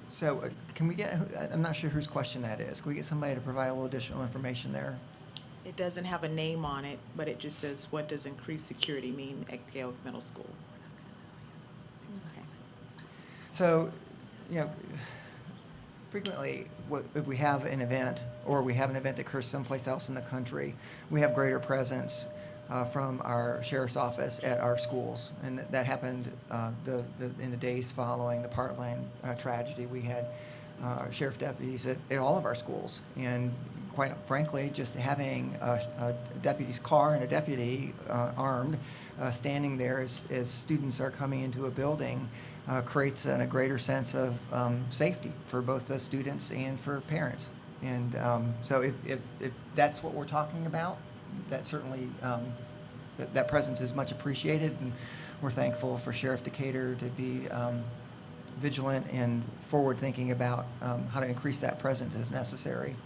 So can we get, I'm not sure whose question that is. Can we get somebody to provide a little additional information there? It doesn't have a name on it, but it just says, what does increased security mean at Gale Middle School? Okay. So, frequently, if we have an event, or we have an event that occurs someplace else in the country, we have greater presence from our sheriff's office at our schools. And that happened in the days following the Parkland tragedy. We had sheriff deputies at all of our schools. And quite frankly, just having a deputy's car and a deputy armed standing there as students are coming into a building creates a greater sense of safety for both the students and for parents. And so if that's what we're talking about, that certainly that presence is much appreciated, and we're thankful for Sheriff Decatur to be vigilant and forward-thinking about how to increase that presence as necessary.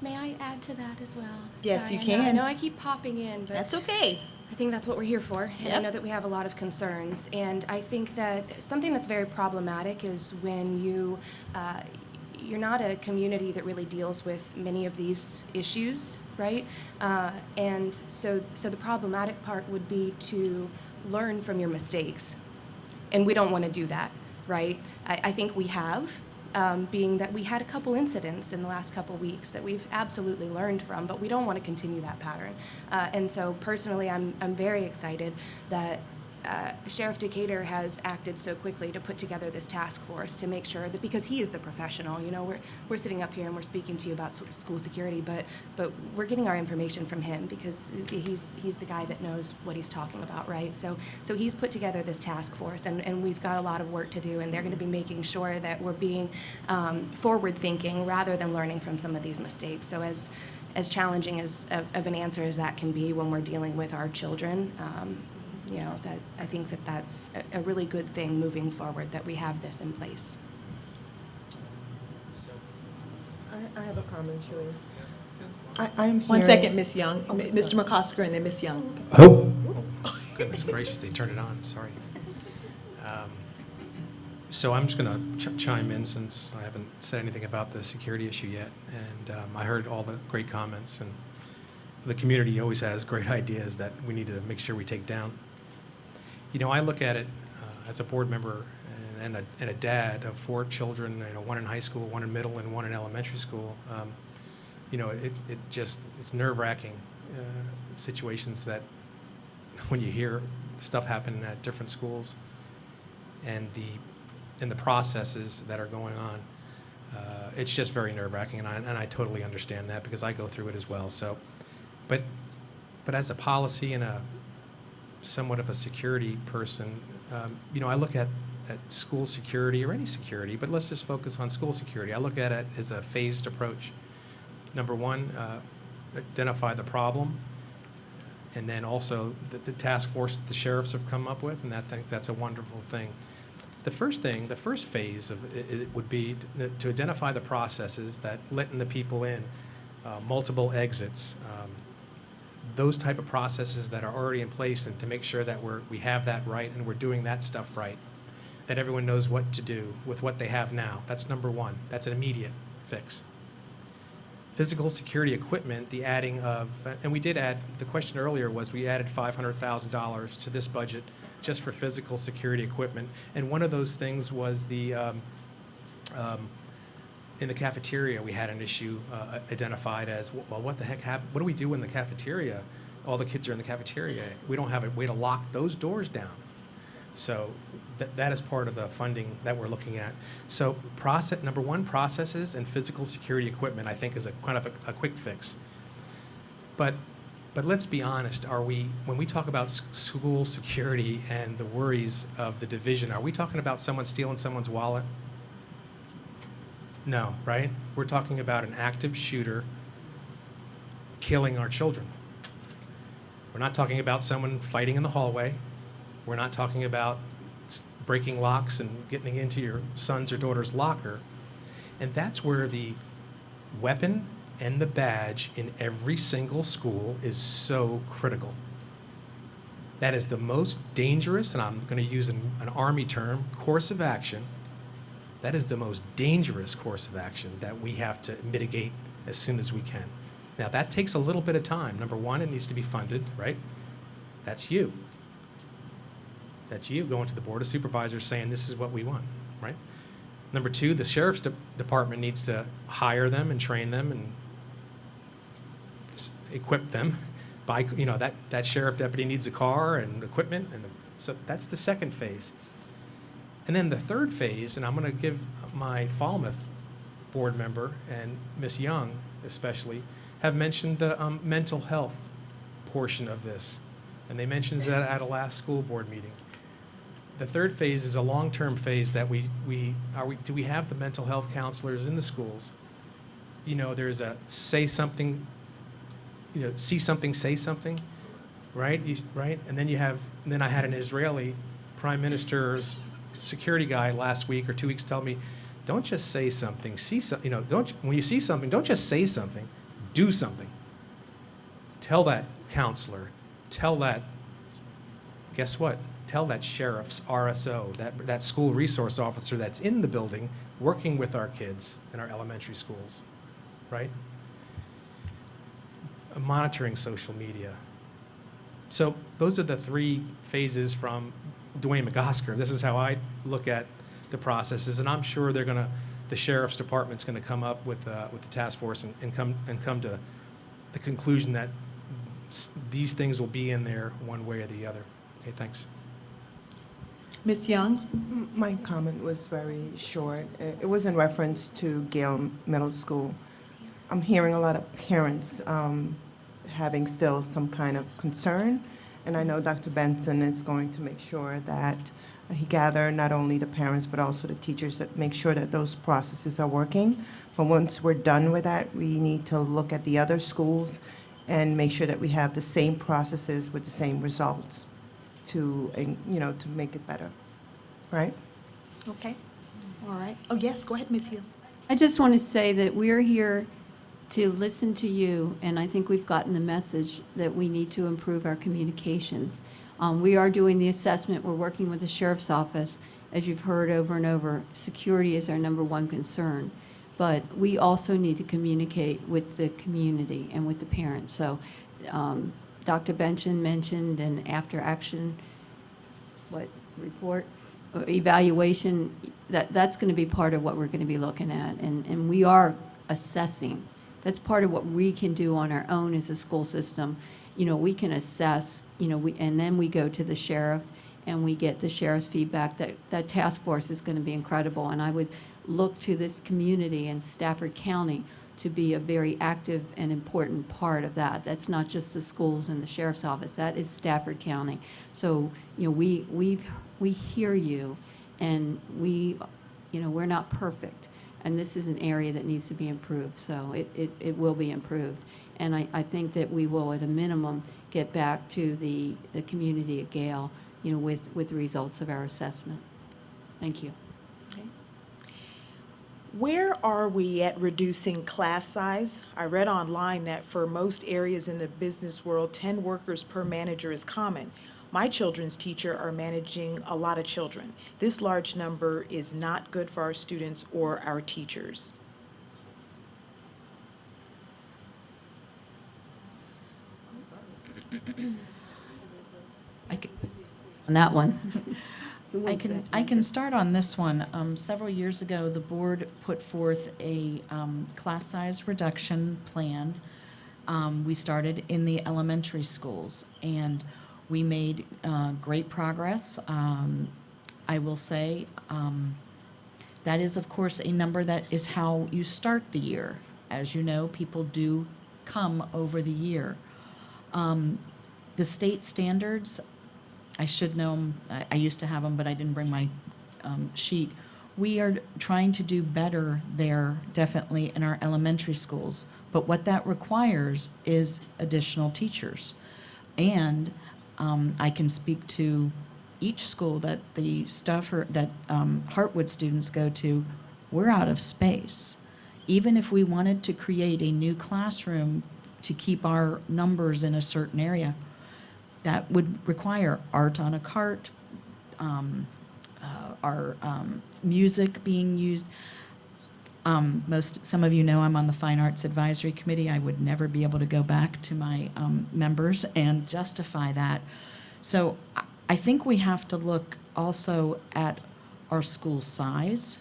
May I add to that as well? Yes, you I can. know I keep popping in, but That's okay. I think that's what we're here for, and I Yep. know that we have a lot of concerns. And I think that something that's very problematic is when you're not a community that really deals with many of these issues, right? And so the problematic part would be to learn from your mistakes, and we don't want to do that, right? I think we have. Being that we had a couple incidents in the last couple weeks that we've absolutely learned from, but we don't want to continue that pattern. And so personally, I'm very excited that Sheriff Decatur has acted so quickly to put together this task force to make sure that, because he is the professional, you know, we're sitting up here and we're speaking to you about school security, but we're getting our information from him because he's the guy that knows what he's talking about, right? So he's put together this task force, and we've got a lot of work to do, and they're going to be making sure that we're being forward-thinking rather than learning from some of these mistakes. So as challenging of an answer as that can be when we're dealing with our children, you know, that I think that that's a really good thing moving forward, that we have this in place. I have a comment, Shirley. I'm hearing. One second, Ms. Young. Mr. McCosker and then Ms. Young. Oh, goodness gracious, they turned it on, sorry. So I'm just going to chime in since I haven't said anything about the security issue yet. And I heard all the great comments, and the community always has great ideas that we need to make sure we take down. You know, I look at it as a board member and a dad of 4 children, you know, 1 in high school, 1 in middle, and 1 in elementary school. You know, it's nerve-wracking situations that when you hear stuff happen at different schools and the processes that are going on. It's just very nerve-wracking, and I totally understand that because I go through it as well. So, but as a policy and a somewhat of a security person, you know, I look at school security or any security, but let's just focus on school security. I look at it as a phased approach. Number one, identify the problem, and then also the task force that the sheriffs have come up with, and I think that's a wonderful thing. The first phase of it would be to identify the processes that letting the people in, multiple exits, those type of processes that are already in place, and to make sure that we have that right and we're doing that stuff right, that everyone knows what to do with what they have now. That's number one. That's an immediate fix. Physical security equipment, the adding of, and we did add, the question earlier was we added $500,000 to this budget just for physical security equipment. And one of those things was in the cafeteria, we had an issue identified as, well, what the heck happened? What do we do in the cafeteria? All the kids are in the cafeteria. We don't have a way to lock those doors down. So that is part of the funding that we're looking at. So number one, processes and physical security equipment, I think, is a kind of a quick fix. But let's be honest, when we talk about school security and the worries of the division, are we talking about someone stealing someone's wallet? No, right? We're talking about an active shooter killing our children. We're not talking about someone fighting in the hallway. We're not talking about breaking locks and getting into your son's or daughter's locker. And that's where the weapon and the badge in every single school is so critical. That is the most dangerous, and I'm going to use an Army term, course of action. That is the most dangerous course of action that we have to mitigate as soon as we can. Now, that takes a little bit of time. Number one, it needs to be funded, right? That's you. That's you going to the Board of Supervisors saying this is what we want, right? Number two, the Sheriff's Department needs to hire them and train them and equip them. You know, that sheriff deputy needs a car and equipment, and so that's the second phase. And then the third phase, and I'm going to give my Falmouth board member and Ms. Young especially, have mentioned the mental health portion of this. And they mentioned that at a last school board meeting. The third phase is a long-term phase that do we have the mental health counselors in the schools? You know, there's a say something, you know, see something, say something, right? Right? And then I had an Israeli prime minister's security guy last week or 2 weeks tell me, don't just say something, see something, you know, when you see something, don't just say something, do something. Tell that counselor, tell that, guess what? Tell that sheriff's RSO, that school resource officer that's in the building working with our kids in our elementary schools, right? Monitoring social media. So those are the three phases from Dwayne McOsker. This is how I look at the processes, and I'm sure the sheriff's department's going to come up with the task force and come to the conclusion that these things will be in there one way or the other. Okay, thanks. Ms. Young? My comment was very short. It was in reference to Gale Middle School. I'm hearing a lot of parents having still some kind of concern, and I know Dr. Benson is going to make sure that he gather not only the parents but also the teachers, that make sure that those processes are working. But once we're done with that, we need to look at the other schools and make sure that we have the same processes with the same results to make it better, right? Okay. All right. Oh, yes, go ahead, Ms. Hill. I just want to say that we're here to listen to you, and I think we've gotten the message that we need to improve our communications. We are doing the assessment. We're working with the sheriff's office. As you've heard over and over, security is our number one concern. But we also need to communicate with the community and with the parents. So Dr. Benson mentioned an after-action report, evaluation, that's going to be part of what we're going to be looking at. And we are assessing. That's part of what we can do on our own as a school system. You know, we can assess, and then we go to the sheriff and we get the sheriff's feedback. That task force is going to be incredible. And I would look to this community in Stafford County to be a very active and important part of that. That's not just the schools and the sheriff's office. That is Stafford County. So, we hear you, and we're not perfect. And this is an area that needs to be improved. So it will be improved. And I think that we will, at a minimum, get back to the community of Gale, with the results of our assessment. Thank you. Okay. Where are we at reducing class size? I read online that for most areas in the business world, 10 workers per manager is common. My children's teacher are managing a lot of children. This large number is not good for our students or our teachers. On that one. I can start on this one. Several years ago, the board put forth a class size reduction plan. We started in the elementary schools, and we made great progress. I will say that is, of course, a number that is how you start the year. As you know, people do come over the year. The state standards, I should know them. I used to have them, but I didn't bring my sheet. We are trying to do better there, definitely, in our elementary schools. But what that requires is additional teachers. And I can speak to each school that the Hartwood students go to. We're out of space. Even if we wanted to create a new classroom to keep our numbers in a certain area, that would require art on a cart, our music being used. Some of you know I'm on the Fine Arts Advisory Committee. I would never be able to go back to my members and justify that. So I think we have to look also at our school size.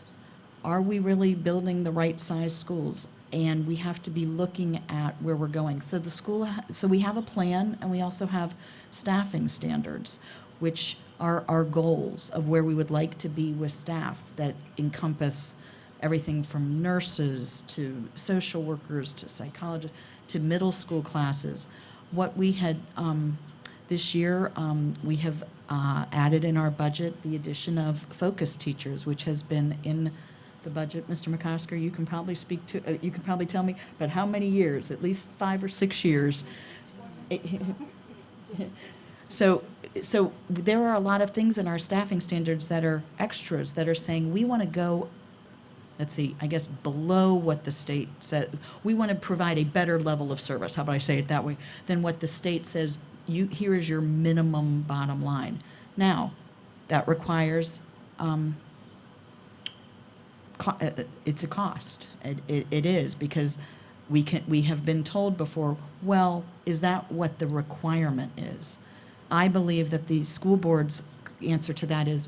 Are we really building the right size schools? And we have to be looking at where we're going. So so we have a plan, and we also have staffing standards, which are our goals of where we would like to be with staff that encompass everything from nurses to social workers to psychologists to middle school classes. What we had this year, we have added in our budget the addition of focus teachers, which has been in the budget. Mr. McCosker, you can probably speak to, you can probably tell me, but how many years? At least 5 or 6 years. So there are a lot of things in our staffing standards that are extras that are saying we want to go, let's see, I guess below what the state said. We want to provide a better level of service, how about I say it that way, than what the state says, here is your minimum bottom line. Now, that requires, it's a cost. It is, because we have been told before, well, is that what the requirement is? I believe that the school board's answer to that is,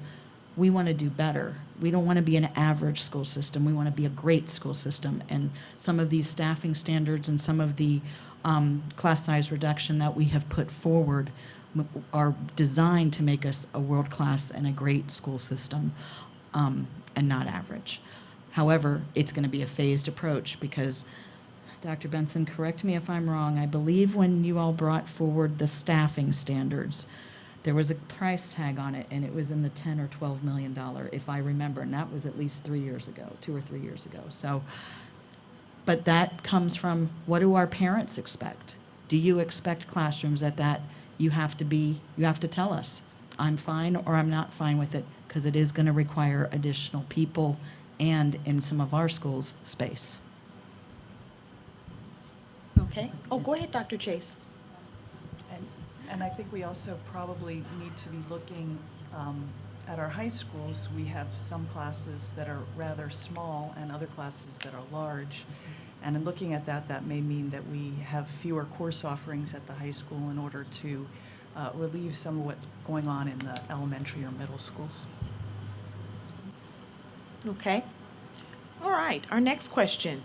we want to do better. We don't want to be an average school system. We want to be a great school system. And some of these staffing standards and some of the class size reduction that we have put forward are designed to make us a world-class and a great school system, and not average. However, it's going to be a phased approach because, Dr. Benson, correct me if I'm wrong, I believe when you all brought forward the staffing standards, there was a price tag on it, and it was in the $10 or $12 million, if I remember, and that was at least 3 years ago, 2 or 3 years ago. So, but that comes from, what do our parents expect? Do you expect classrooms that you have to tell us, I'm fine or I'm not fine with it, because it is going to require additional people and, in some of our schools, space. Okay. Oh, go ahead, Dr. Chase. And I think we also probably need to be looking at our high schools. We have some classes that are rather small and other classes that are large. And in looking at that, that may mean that we have fewer course offerings at the high school in order to relieve some of what's going on in the elementary or middle schools. Okay. All right, our next question.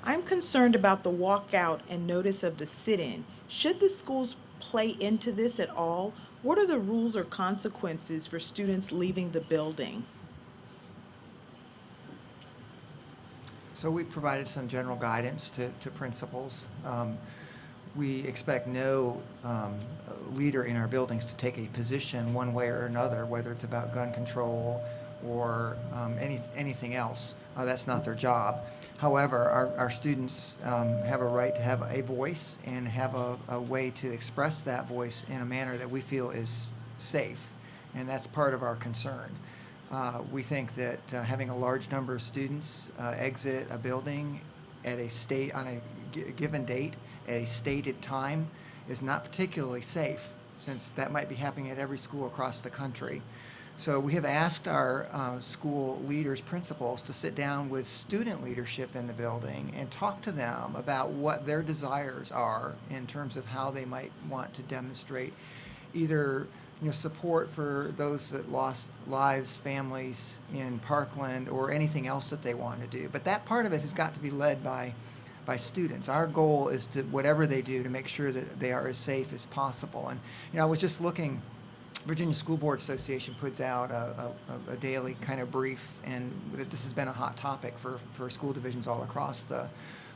I'm concerned about the walkout and notice of the sit-in. Should the schools play into this at all? What are the rules or consequences for students leaving the building? So we provided some general guidance to principals. We expect no leader in our buildings to take a position one way or another, whether it's about gun control or anything else. That's not their job. However, our students have a right to have a voice and have a way to express that voice in a manner that we feel is safe, and that's part of our concern. We think that having a large number of students exit a building at on a given date at a stated time is not particularly safe, since that might be happening at every school across the country. So we have asked our school leaders, principals, to sit down with student leadership in the building and talk to them about what their desires are in terms of how they might want to demonstrate either support for those that lost lives, families in Parkland, or anything else that they want to do. But that part of it has got to be led by students. Our goal is to, whatever they do, to make sure that they are as safe as possible. And I was just looking, Virginia School Board Association puts out a daily kind of brief, and this has been a hot topic for school divisions all across the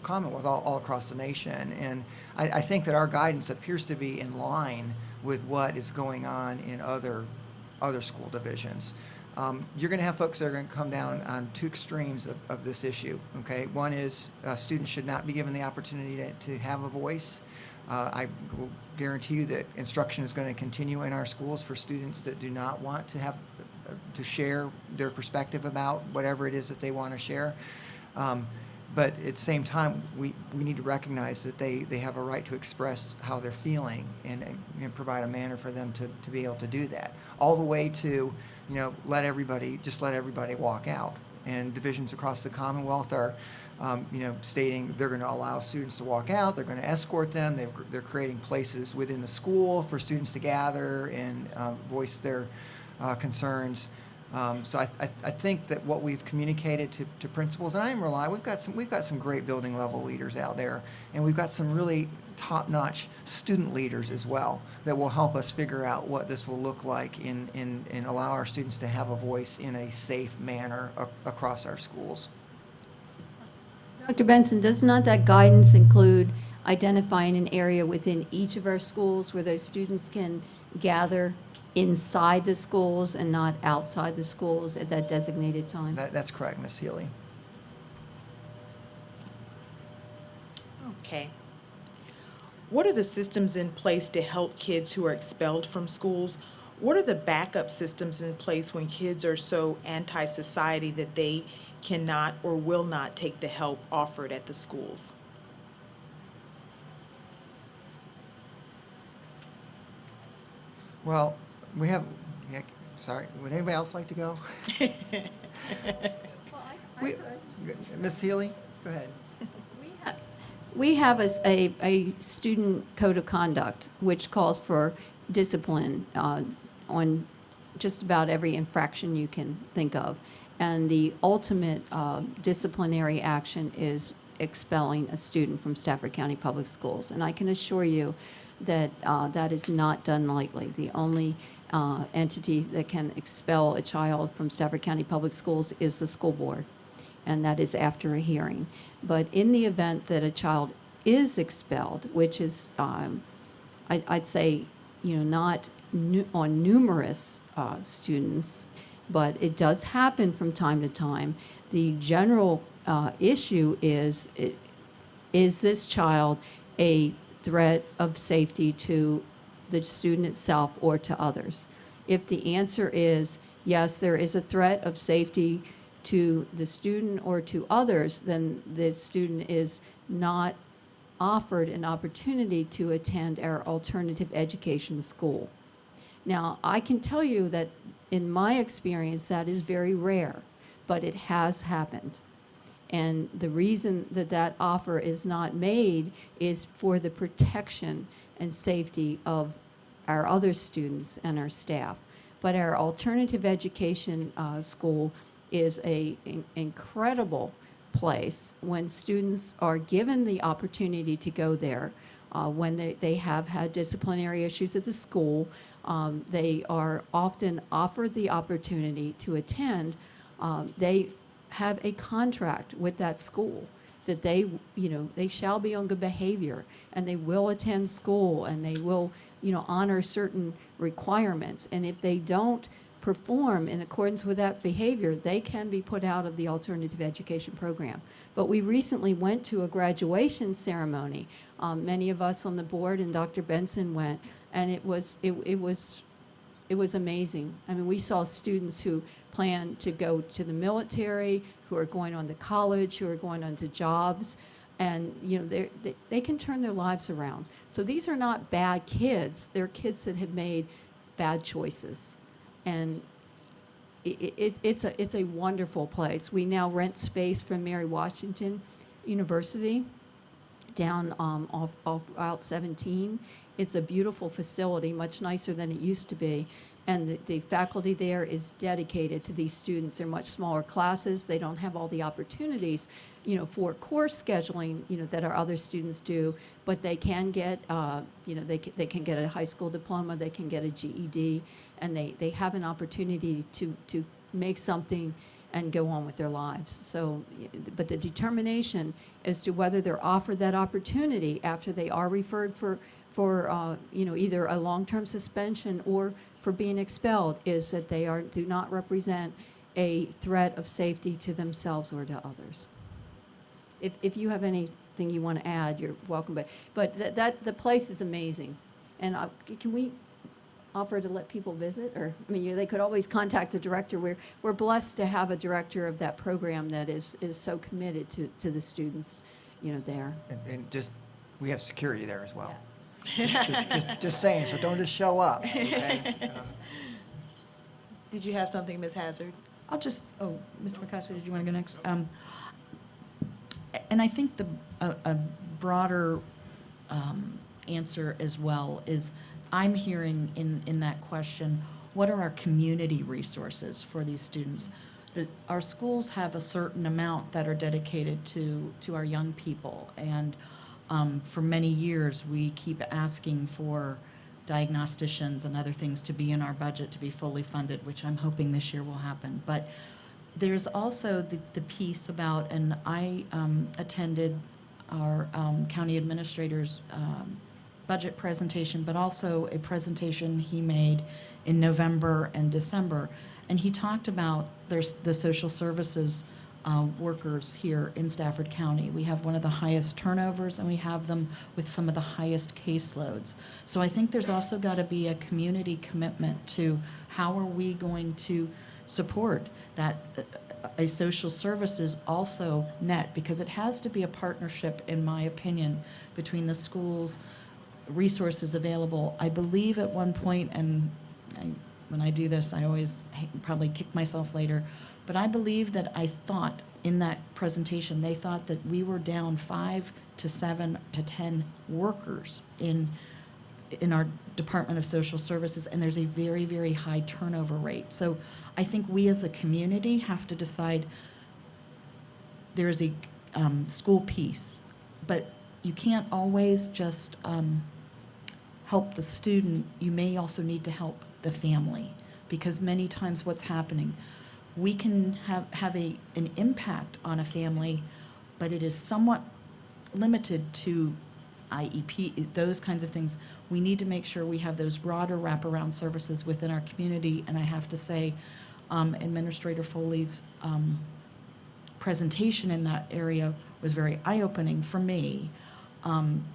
Commonwealth, all across the nation. And I think that our guidance appears to be in line with what is going on in other school divisions. You're going to have folks that are going to come down on two extremes of this issue. Okay, one is students should not be given the opportunity to have a voice. I will guarantee you that instruction is going to continue in our schools for students that do not want to have to share their perspective about whatever it is that they want to share. But at the same time, we need to recognize that they have a right to express how they're feeling and provide a manner for them to be able to do that. All the way to, let everybody walk out. And divisions across the Commonwealth are, stating they're going to allow students to walk out, they're going to escort them, they're creating places within the school for students to gather and voice their concerns. So I think that what we've communicated to principals, and I am relying, we've got some great building level leaders out there, and we've got some really top-notch student leaders as well that will help us figure out what this will look like and allow our students to have a voice in a safe manner across our schools. Dr. Benson, does not that guidance include identifying an area within each of our schools where those students can gather inside the schools and not outside the schools at that designated time? That's correct, Ms. Healy. Okay. What are the systems in place to help kids who are expelled from schools? What are the backup systems in place when kids are so anti-society that they cannot or will not take the help offered at the schools? Well, we have, yeah, sorry, would anybody else like to go? Ms. Healy, go ahead. We have a student code of conduct, which calls for discipline on just about every infraction you can think of. And the ultimate disciplinary action is expelling a student from Stafford County Public Schools. And I can assure you that that is not done lightly. The only entity that can expel a child from Stafford County Public Schools is the school board, and that is after a hearing. But in the event that a child is expelled, which is, I'd say, not on numerous students, but it does happen from time to time, the general issue is this child a threat of safety to the student itself or to others? If the answer is yes, there is a threat of safety to the student or to others, then the student is not offered an opportunity to attend our alternative education school. Now, I can tell you that in my experience, that is very rare, but it has happened. And the reason that that offer is not made is for the protection and safety of our other students and our staff. But our alternative education school is an incredible place when students are given the opportunity to go there, when they have had disciplinary issues at the school. They are often offered the opportunity to attend. They have a contract with that school that they shall be on good behavior, and they will attend school, and they will, honor certain requirements. And if they don't perform in accordance with that behavior, they can be put out of the alternative education program. But we recently went to a graduation ceremony. Many of us on the board and Dr. Benson went, and it was amazing. I mean, we saw students who plan to go to the military, who are going on to college, who are going on to jobs, and they can turn their lives around. So these are not bad kids. They're kids that have made bad choices. And it's a wonderful place. We now rent space from Mary Washington University down off Route 17. It's a beautiful facility, much nicer than it used to be. And the faculty there is dedicated to these students. They're much smaller classes. They don't have all the opportunities, for course scheduling, that our other students do. But they can get, they can get a high school diploma. They can get a GED, and they have an opportunity to make something and go on with their lives. So, but the determination as to whether they're offered that opportunity after they are referred for either a long-term suspension or for being expelled is that they do not represent a threat of safety to themselves or to others. If you have anything you want to add, you're welcome. But the place is amazing, and can we offer to let people visit? Or they could always contact the director. We're blessed to have a director of that program that is so committed to the students, there. And just, we have security there as well. Yes. Just saying, so don't just show up, okay? Did you have something, Ms. Hazard? Mr. McCosker, did you want to go next? And I think a broader answer as well is I'm hearing in that question, what are our community resources for these students? Our schools have a certain amount that are dedicated to our young people, and for many years we keep asking for diagnosticians and other things to be in our budget to be fully funded, which I'm hoping this year will happen. But There's also the piece about, and I attended our county administrator's budget presentation, but also a presentation he made in November and December. And he talked about there's the social services workers here in Stafford County. We have one of the highest turnovers, and we have them with some of the highest caseloads. So I think there's also got to be a community commitment to how are we going to support that a social services also net, because it has to be a partnership, in my opinion, between the schools, resources available. I believe at one point, and when I do this, I always probably kick myself later, but I believe that I thought in that presentation, they thought that we were down 5 to 7 to 10 workers in our Department of Social Services, and there's a very, very high turnover rate. So I think we as a community have to decide there is a school piece, but you can't always just help the student. You may also need to help the family, because many times what's happening, we can have an impact on a family, but it is somewhat limited to IEP, those kinds of things. We need to make sure we have those broader wraparound services within our community. And I have to say, Administrator Foley's presentation in that area was very eye-opening for me,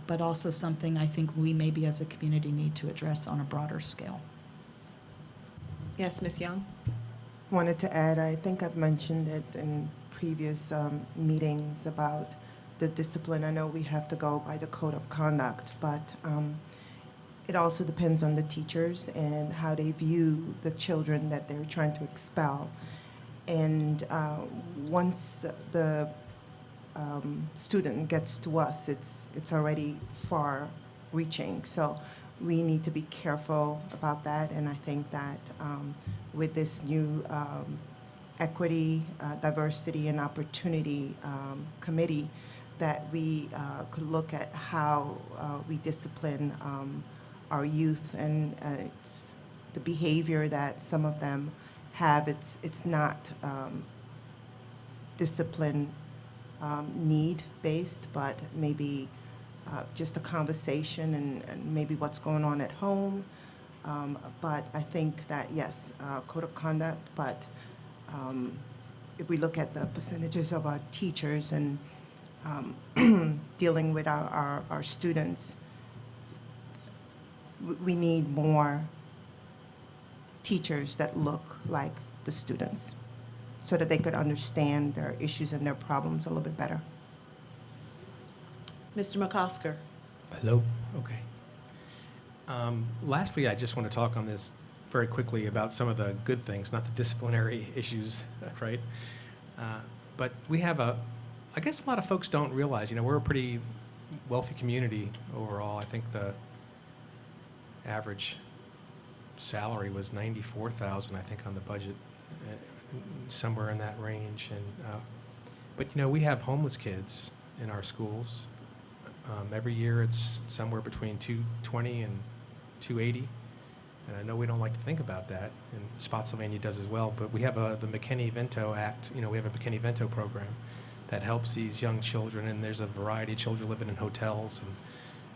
but also something I think we maybe as a community need to address on a broader scale. Yes, Ms. Young? Wanted to add, I think I've mentioned it in previous meetings about the discipline. I know we have to go by the code of conduct, but it also depends on the teachers and how they view the children that they're trying to expel. And once the student gets to us, it's already far-reaching. So we need to be careful about that, and I think that with this new equity, diversity, and opportunity committee, that we could look at how we discipline our youth, and it's the behavior that some of them have. It's not discipline need-based, but maybe just a conversation and maybe what's going on at home. But I think that, yes, code of conduct, but if we look at the percentages of our teachers and dealing with our students, we need more teachers that look like the students so that they could understand their issues and their problems a little bit better. Mr. McCosker? Hello. Okay. Lastly, I just want to talk on this very quickly about some of the good things, not the disciplinary issues, right? But we have I guess a lot of folks don't realize, we're a pretty wealthy community overall. I think the average salary was $94,000, I think, on the budget, somewhere in that range. But we have homeless kids in our schools. Every year it's somewhere between 220 and 280. And I know we don't like to think about that, and Spotsylvania does as well, but we have the McKinney-Vento Act. We have a McKinney-Vento program that helps these young children, and there's a variety of children living in hotels.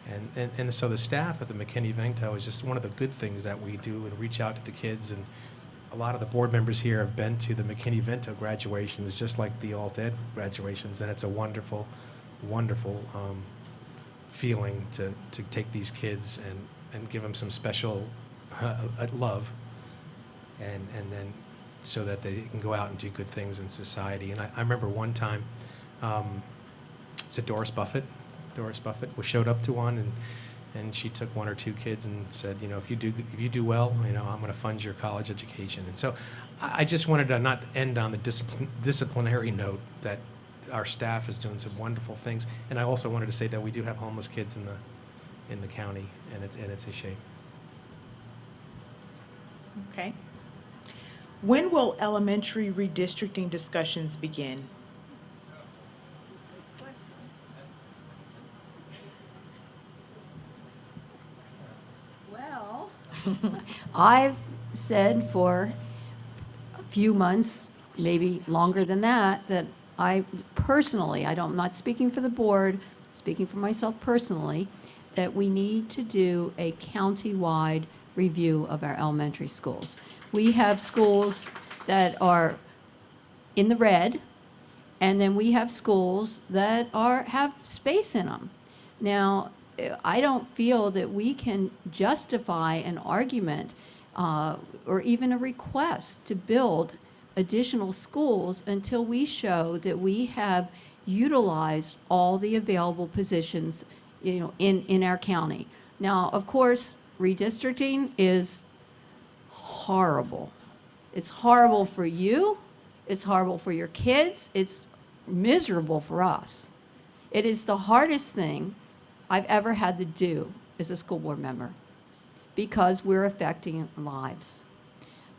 And so the staff at the McKinney-Vento is just one of the good things that we do, and reach out to the kids. And a lot of the board members here have been to the McKinney-Vento graduations, just like the alt-ed graduations, and it's a wonderful, wonderful feeling to take these kids and give them some special love, and then so that they can go out and do good things in society. And I remember one time, it's Doris Buffett. Doris Buffett showed up to one, and she took one or two kids and said, if you do well, I'm going to fund your college education. And so I just wanted to not end on the disciplinary note that our staff is doing some wonderful things. And I also wanted to say that we do have homeless kids in the county, and it's a shame. Okay. When will elementary redistricting discussions begin? Well, I've said for a few months, maybe longer than that, that I personally, I'm not speaking for the board, speaking for myself personally, that we need to do a county-wide review of our elementary schools. We have schools that are in the red, and then we have schools that have space in them. Now, I don't feel that we can justify an argument or even a request to build additional schools until we show that we have utilized all the available positions, in our county. Now, of course, redistricting is horrible. It's horrible for you. It's horrible for your kids. It's miserable for us. It is the hardest thing I've ever had to do as a school board member because we're affecting lives.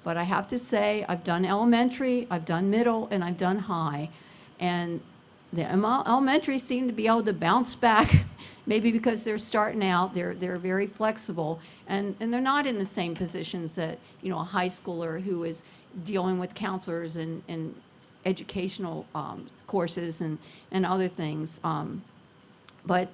But I have to say, I've done elementary, I've done middle, and I've done high. And the elementary seem to be able to bounce back, maybe because they're starting out, they're very flexible, and they're not in the same positions that, a high schooler who is dealing with counselors and educational courses and other things. But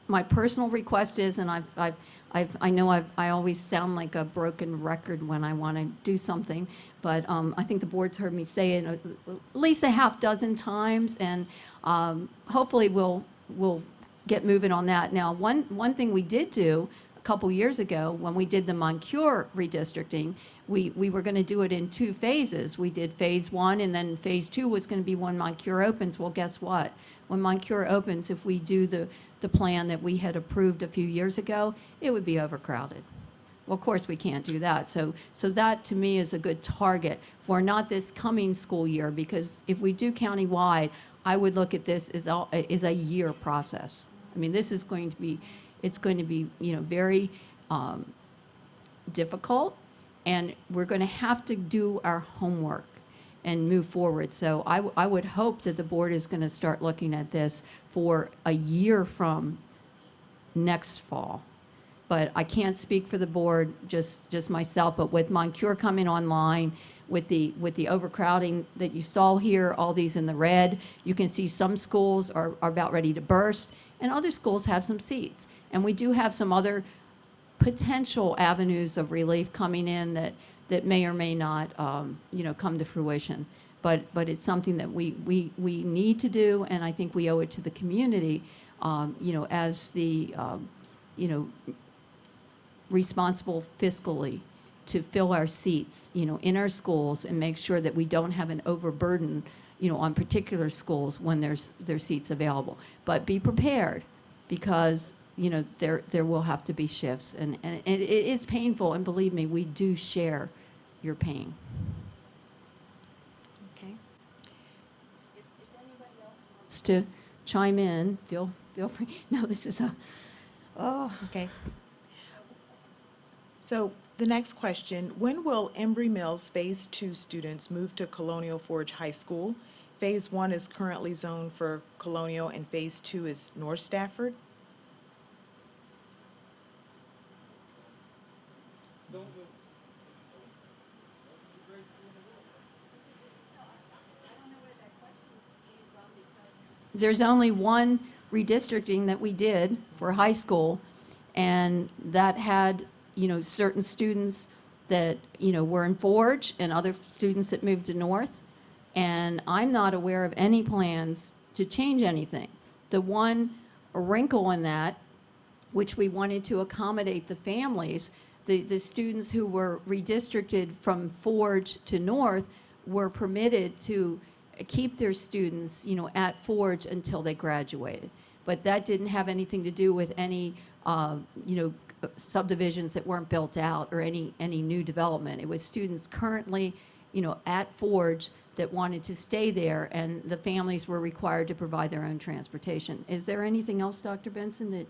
my personal request is, and I always sound like a broken record when I want to do something, but I think the board's heard me say it at least a half dozen times, and hopefully we'll get moving on that. Now, one thing we did do a couple years ago when we did the Moncure redistricting, we were going to do it in 2 phases. We did phase 1, and then phase 2 was going to be when Moncure opens. Well, guess what? When Moncure opens, if we do the plan that we had approved a few years ago, it would be overcrowded. Well, of course, we can't do that. So that, to me, is a good target for not this coming school year, because if we do countywide, I would look at this as a year process. I mean, this is going to be, it's going to be, very difficult, and we're going to have to do our homework and move forward. So I would hope that the board is going to start looking at this for a year from next fall. But I can't speak for the board, just myself, but with Moncure coming online, with the overcrowding that you saw here, all these in the red, you can see some schools are about ready to burst, and other schools have some seats. And we do have some other potential avenues of relief coming in that may or may not, come to fruition. But it's something that we need to do, and I think we owe it to the community, as the, responsible fiscally to fill our seats, in our schools, and make sure that we don't have an overburden, on particular schools when there's seats available. But be prepared, because there will have to be shifts, and it is painful, and believe me, we do share your pain. Okay. If anybody else wants to chime in, feel free. No, this is Okay. So the next question, when will Embry Mills Phase 2 students move to Colonial Forge High School? Phase 1 is currently zoned for Colonial, and Phase 2 is North Stafford. There's only one redistricting that we did for high school, and that had, certain students that, were in Forge and other students that moved to North. And I'm not aware of any plans to change anything. The one wrinkle in that, which we wanted to accommodate the families, the students who were redistricted from Forge to North were permitted to keep their students, at Forge until they graduated. But that didn't have anything to do with any, subdivisions that weren't built out or any new development. It was students currently, at Forge that wanted to stay there, and the families were required to provide their own transportation. Is there anything else, Dr. Benson, that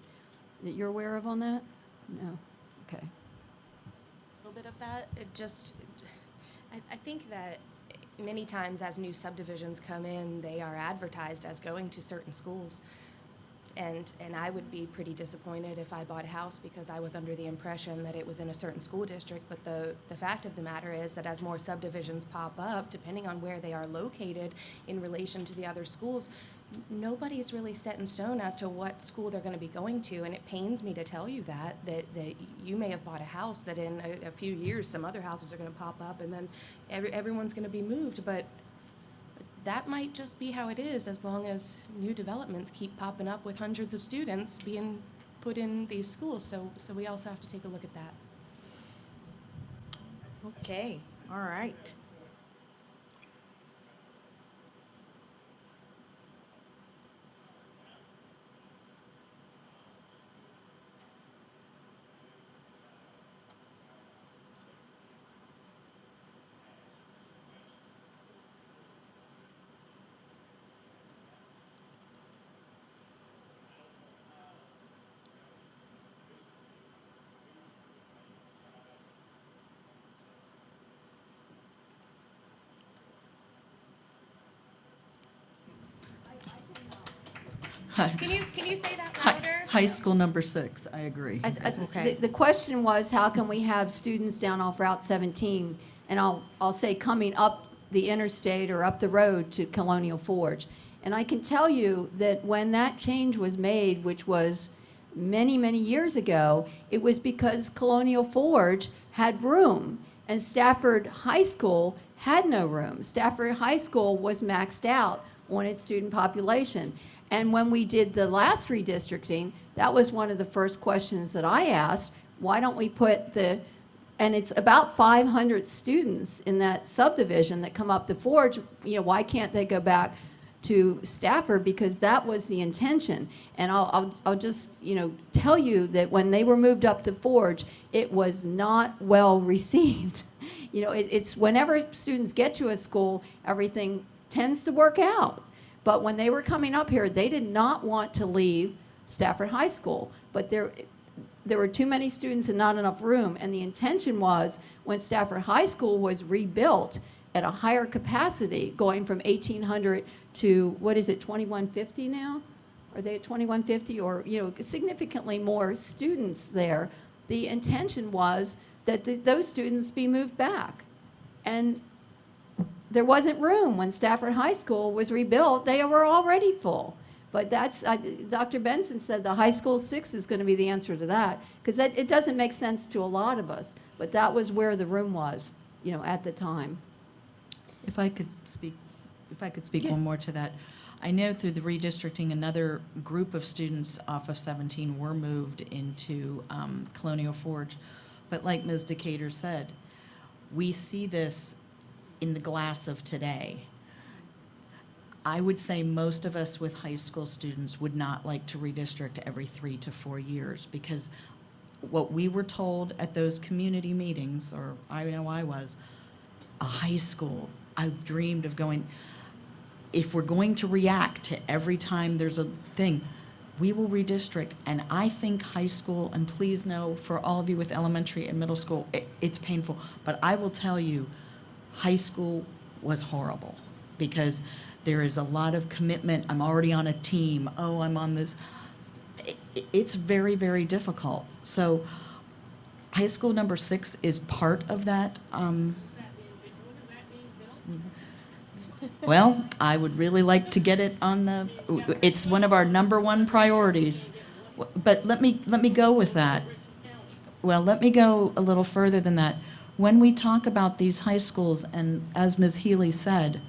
you're aware of on that? No? Okay. A little bit of that. I think that many times as new subdivisions come in, they are advertised as going to certain schools. And I would be pretty disappointed if I bought a house because I was under the impression that it was in a certain school district. But the fact of the matter is that as more subdivisions pop up, depending on where they are located in relation to the other schools, nobody's really set in stone as to what school they're going to be going to. And it pains me to tell you that you may have bought a house that in a few years some other houses are going to pop up and then everyone's going to be moved. But that might just be how it is as long as new developments keep popping up with hundreds of students being put in these schools. So we also have to take a look at that. Okay, all right. Can you say that louder? High school number 6, I agree. The question was, how can we have students down off Route 17, and I'll say coming up the interstate or up the road to Colonial Forge? And I can tell you that when that change was made, which was many, many years ago, it was because Colonial Forge had room, and Stafford High School had no room. Stafford High School was maxed out on its student population. And when we did the last redistricting, that was one of the first questions that I asked. Why don't we put and it's about 500 students in that subdivision that come up to Forge, why can't they go back to Stafford? Because that was the intention. And I'll just, tell you that when they were moved up to Forge, it was not well received. It's whenever students get to a school, everything tends to work out. But when they were coming up here, they did not want to leave Stafford High School. But there were too many students and not enough room. And the intention was, when Stafford High School was rebuilt at a higher capacity, going from 1,800 to, 2150 now? Are they at 2150? Or, significantly more students there. The intention was that those students be moved back. And there wasn't room when Stafford High School was rebuilt. They were already full. But Dr. Benson said the high school 6 is going to be the answer to that, because it doesn't make sense to a lot of us. But that was where the room was, at the time. If I could speak one more to that. I know through the redistricting, another group of students off of 17 were moved into Colonial Forge. But like Ms. Decatur said, we see this in the glass of today. I would say most of us with high school students would not like to redistrict every 3 to 4 years, because what we were told at those community meetings, or I know I was, a high school, I dreamed of going. If we're going to react to every time there's a thing, we will redistrict. And I think high school, and please know for all of you with elementary and middle school, it's painful. But I will tell you, high school was horrible, because there is a lot of commitment. I'm already on a team. Oh, I'm on this. It's very, very difficult. So high school number 6 is part of that. Well, I would really like to get it on it's one of our #1 priorities. But let me go with that. Well, let me go a little further than that. When we talk about these high schools, and as Ms. Healy said,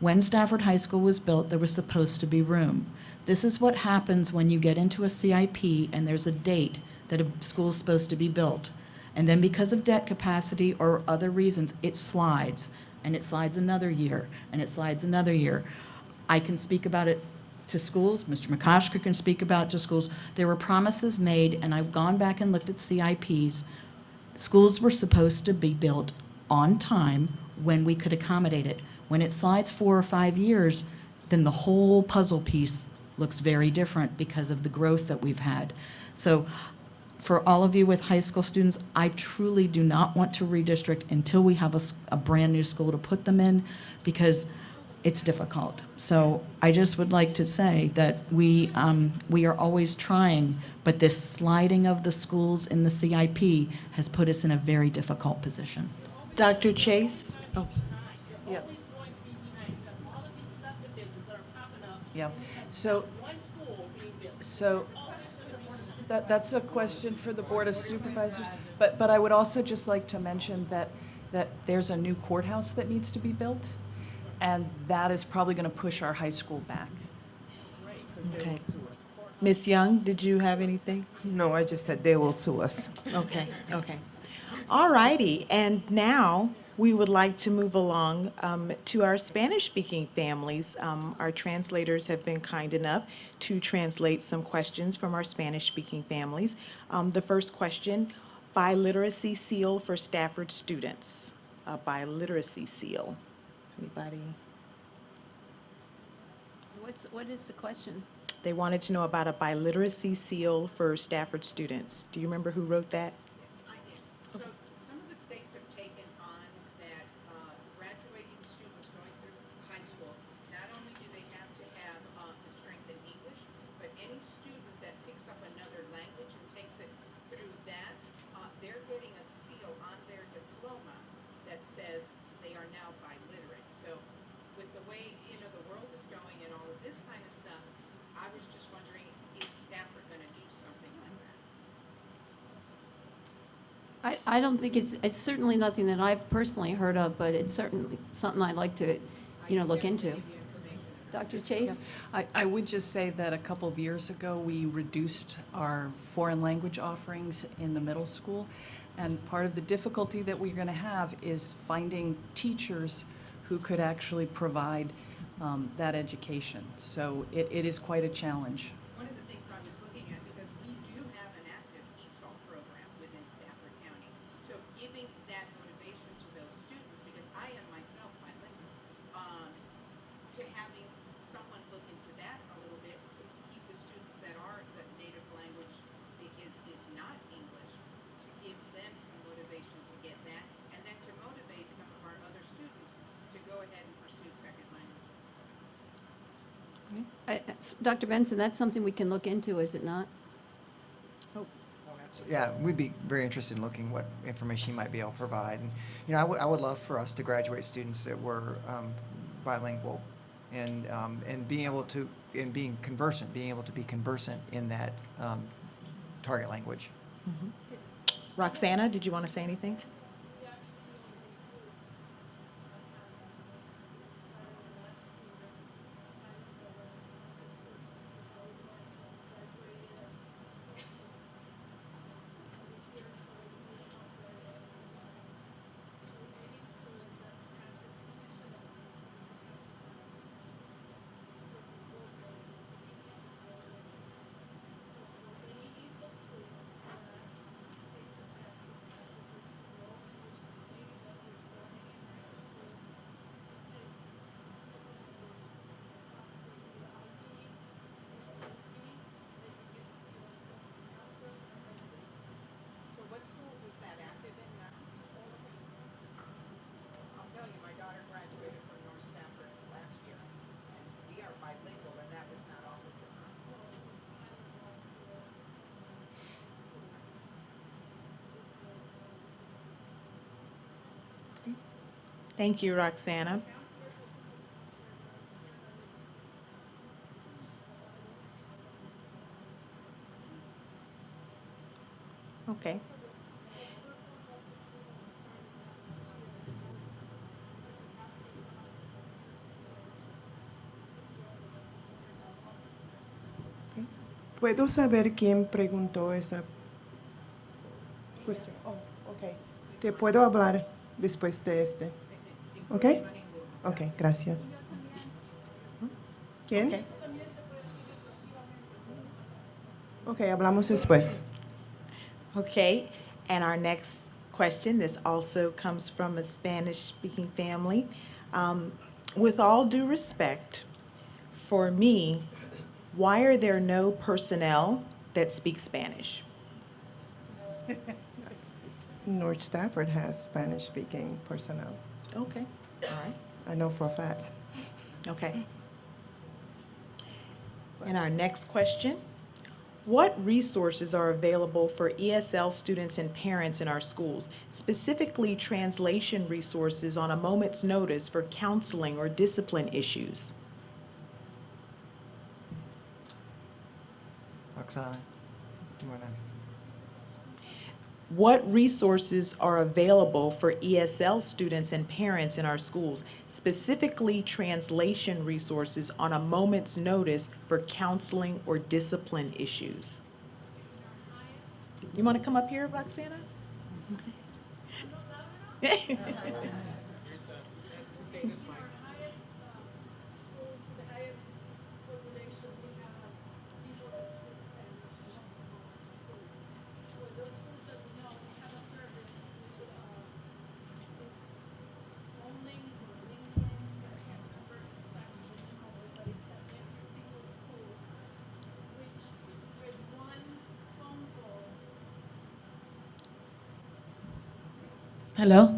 when Stafford High School was built, there was supposed to be room. This is what happens when you get into a CIP and there's a date that a school is supposed to be built. And then because of debt capacity or other reasons, it slides. And it slides another year, and it slides another year. I can speak about it to schools. Mr. McCosker can speak about it to schools. There were promises made, and I've gone back and looked at CIPs. Schools were supposed to be built on time when we could accommodate it. When it slides 4 or 5 years, then the whole puzzle piece looks very different because of the growth that we've had. So for all of you with high school students, I truly do not want to redistrict until we have a brand new school to put them in, because it's difficult. So I just would like to say that we are always trying, but this sliding of the schools in the CIP has put us in a very difficult position. Dr. Chase? Oh, Yeah. Always going to be behind them. All of these subdivisions that are popping up. Yeah. and So, one school being built. so It's always going to be that's a question for the Board of Supervisors. But I would also just like to mention that there's a new courthouse that needs to be built, and that is probably going to push our high school back. okay. Ms. Young, did you have anything? No, I just said they will sue us. Okay, okay. All righty, and now we would like to move along to our Spanish-speaking families. Our translators have been kind enough to translate some questions from our Spanish-speaking families. The first question, biliteracy seal for Stafford students. A biliteracy seal. Anybody? What is the question? They wanted to know about a biliteracy seal for Stafford students. Do you remember who wrote that? Yes, I did. So some of the states have taken on that graduating students going through high school, not only do they have to have the strength in English, but any student that picks up another language and takes it through that, they're getting a seal on their diploma that says they are now biliterate. So with the way, the world is going and all of this kind of stuff, I was just wondering, is Stafford going to do something like that? I don't think it's certainly nothing that I've personally heard of, but it's certainly something I'd like to, look into. Dr. Chase? I would just say that a couple of years ago, we reduced our foreign language offerings in the middle school. And part of the difficulty that we're going to have is finding teachers who could actually provide that education. So it is quite a challenge. One of the things I was looking at, because we do have an active ESOL program within Stafford County, so giving that motivation to those students, because I am myself bilingual, to having someone look into that a little bit, to keep the students that are, the native language is not English, to give them some motivation to get that, and then to motivate some of our other students to go ahead and pursue second languages. Dr. Benson, that's something we can look into, is it not? Yeah, we'd be very interested in looking what information you might be able to provide. And, I would love for us to graduate students that were bilingual and being able to, and being able to be conversant in that target language. Roxana, did you want to say anything? So what schools is that active in now? I'll tell you, my daughter graduated from North Stafford last year, and we are bilingual, and that was not offered to her. Thank you, Roxana. Okay. ¿Puedo saber quién preguntó esa cuestión? Oh, ok. Te puedo hablar después de este. ¿Ok? Ok, gracias. ¿Quién? Okay. Ok, hablamos después. Okay, and our next question, this also comes from a Spanish-speaking family. With all due respect, for me, why are there no personnel that speak Spanish? North Stafford has Spanish-speaking personnel. Okay, all right. I know for a fact. Okay. And our next question, what resources are available for ESL students and parents in our schools, specifically translation resources on a moment's notice for counseling or discipline issues? Oksana, you want to? What resources are available for ESL students and parents in our schools, specifically translation resources on a moment's notice for counseling or discipline issues? You want to come up here, Roxana? Hello?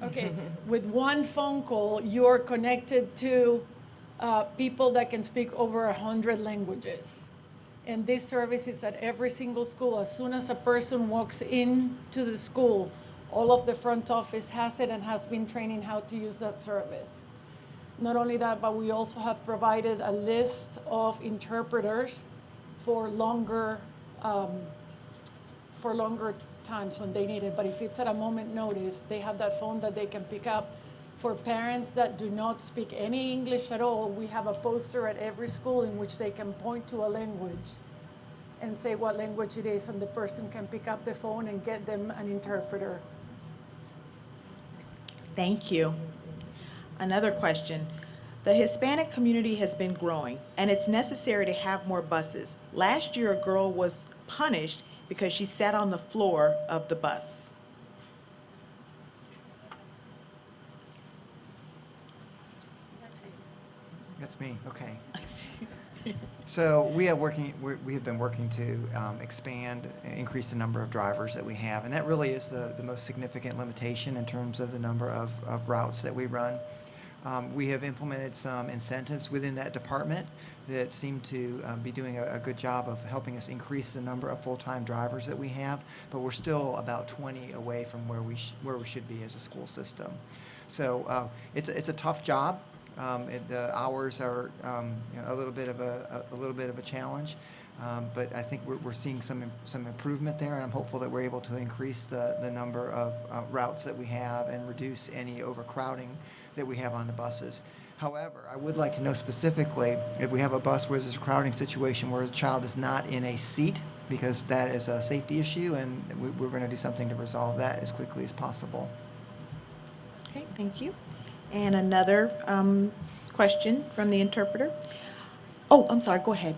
Okay, with one phone call, you're connected to people that can speak over 100 languages. And this service is at every single school. As soon as a person walks into the school, all of the front office has it and has been training how to use that service. Not only that, but we also have provided a list of interpreters for longer times when they need it. But if it's at a moment notice, they have that phone that they can pick up. For parents that do not speak any English at all, we have a poster at every school in which they can point to a language and say what language it is, and the person can pick up the phone and get them an interpreter. Thank you. Another question. The Hispanic community has been growing, and it's necessary to have more buses. Last year, a girl was punished because she sat on the floor of the bus. That's me, okay. So we have been working to expand, increase the number of drivers that we have, and that really is the most significant limitation in terms of the number of routes that we run. We have implemented some incentives within that department that seem to be doing a good job of helping us increase the number of full-time drivers that we have, but we're still about 20 away from where we should be as a school system. So it's a tough job. The hours are a little bit of a challenge, but I think we're seeing some improvement there, and I'm hopeful that we're able to increase the number of routes that we have and reduce any overcrowding that we have on the buses. However, I would like to know specifically if we have a bus where there's a crowding situation where the child is not in a seat, because that is a safety issue, and we're going to do something to resolve that as quickly as possible. Okay, thank you. And another question from the interpreter. Oh, I'm sorry, go ahead.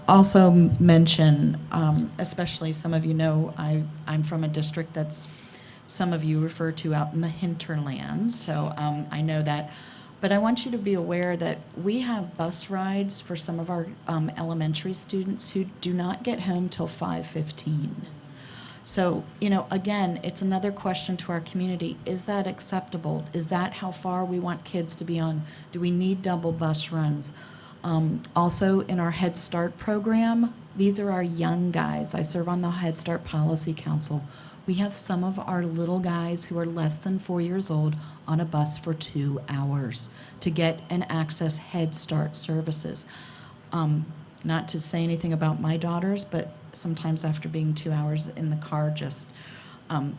Also mention, especially some of you know, I'm from a district that's some of you refer to out in the hinterlands, so I know that. But I want you to be aware that we have bus rides for some of our elementary students who do not get home till 5:15. So, again, it's another question to our community. Is that acceptable? Is that how far we want kids to be on? Do we need double bus runs? Also, in our Head Start program, these are our young guys. I serve on the Head Start Policy Council. We have some of our little guys who are less than 4 years old on a bus for 2 hours to get and access Head Start services. Not to say anything about my daughters, but sometimes after being 2 hours in the car,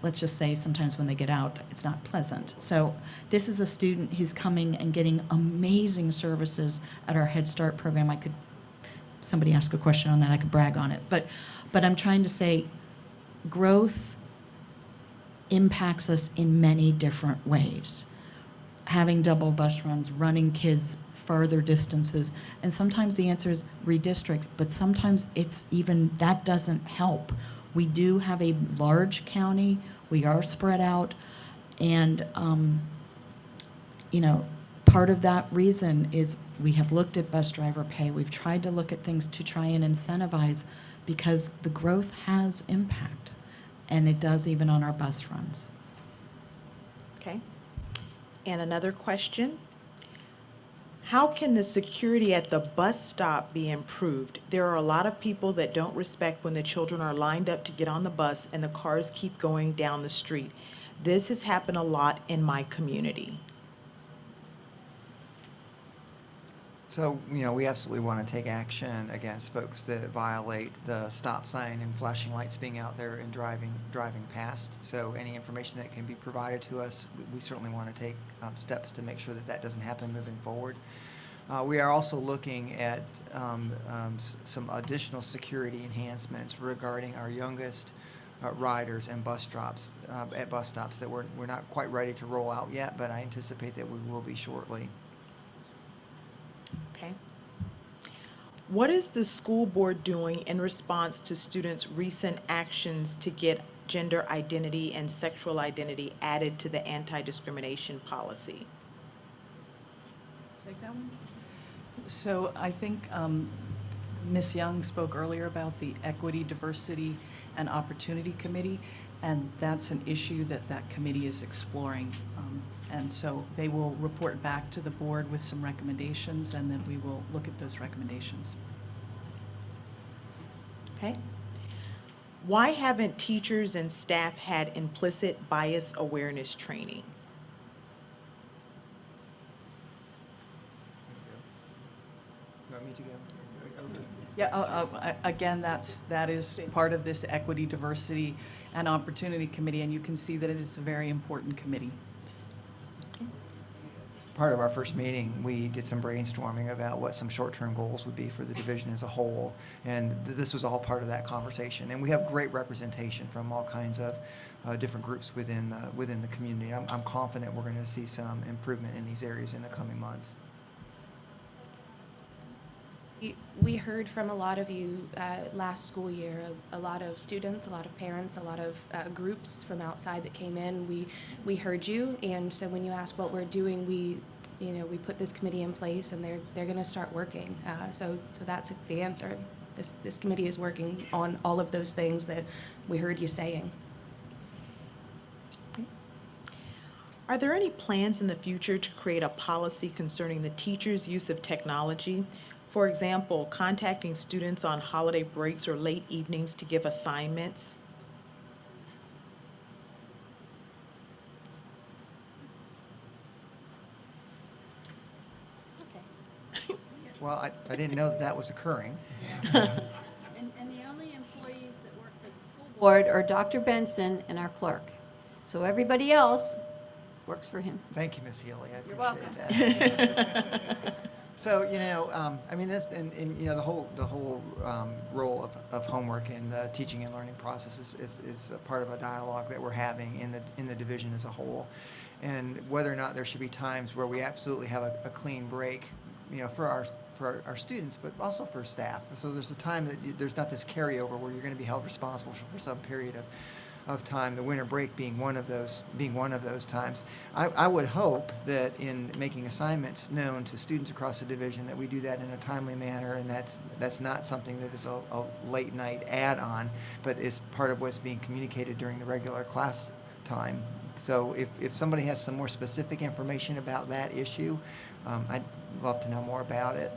let's just say sometimes when they get out, it's not pleasant. So this is a student who's coming and getting amazing services at our Head Start program. Somebody asked a question on that, I could brag on it. But I'm trying to say growth impacts us in many different ways. Having double bus runs, running kids further distances, and sometimes the answer is redistrict, but sometimes it's even, that doesn't help. We do have a large county, we are spread out, and part of that reason is we have looked at bus driver pay, we've tried to look at things to try and incentivize, because the growth has impact, and it does even on our bus runs. Okay. And another question. How can the security at the bus stop be improved? There are a lot of people that don't respect when the children are lined up to get on the bus and the cars keep going down the street. This has happened a lot in my community. So, we absolutely want to take action against folks that violate the stop sign and flashing lights being out there and driving past. So any information that can be provided to us, we certainly want to take steps to make sure that that doesn't happen moving forward. We are also looking at some additional security enhancements regarding our youngest riders and bus stops that we're not quite ready to roll out yet, but I anticipate that we will be shortly. Okay. What is the school board doing in response to students' recent actions to get gender identity and sexual identity added to the anti-discrimination policy? Take that one. So I think Ms. Young spoke earlier about the Equity, Diversity, and Opportunity Committee, and that's an issue that committee is exploring. And so they will report back to the board with some recommendations, and then we will look at those recommendations. Okay. Why haven't teachers and staff had implicit bias awareness training? You want me to go? Yeah, again, that is part of this Equity, Diversity, and Opportunity Committee, and you can see that it is a very important committee. Part of our first meeting, we did some brainstorming about what some short-term goals would be for the division as a whole, and this was all part of that conversation. And we have great representation from all kinds of different groups within the community. I'm confident we're going to see some improvement in these areas in the coming months. We heard from a lot of you last school year, a lot of students, a lot of parents, a lot of groups from outside that came in. We heard you, and so when you ask what we're doing, we put this committee in place, and they're going to start working. So that's the answer. This committee is working on all of those things that we heard you saying. Are there any plans in the future to create a policy concerning the teachers' use of technology? For example, contacting students on holiday breaks or late evenings to give assignments? Well, I didn't know that was occurring. And the only employees that work for the school board are Dr. Benson and our clerk. So everybody else works for him. Thank you, Ms. Healy. I You're appreciate that. So, I mean, this and the whole role of homework in the teaching and learning process is a part of a dialogue that we're having in the division as a whole, and whether or not there should be times where we absolutely have a clean break, for our students, but also for staff. So there's a time that there's not this carryover where you're going to be held responsible for some period of time, the winter break being one of those times. I would hope that in making assignments known to students across the division that we do that in a timely manner, and that's not something that is a late night add-on, but is part of what's being communicated during the regular class time. So if somebody has some more specific information about that issue, I'd love to know more about it.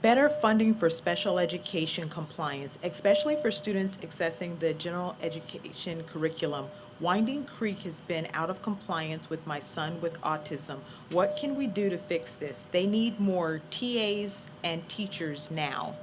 Better funding for special education compliance, especially for students accessing the general education curriculum. Winding Creek has been out of compliance with my son with autism. What can we do to fix this? They need more TAs and teachers now.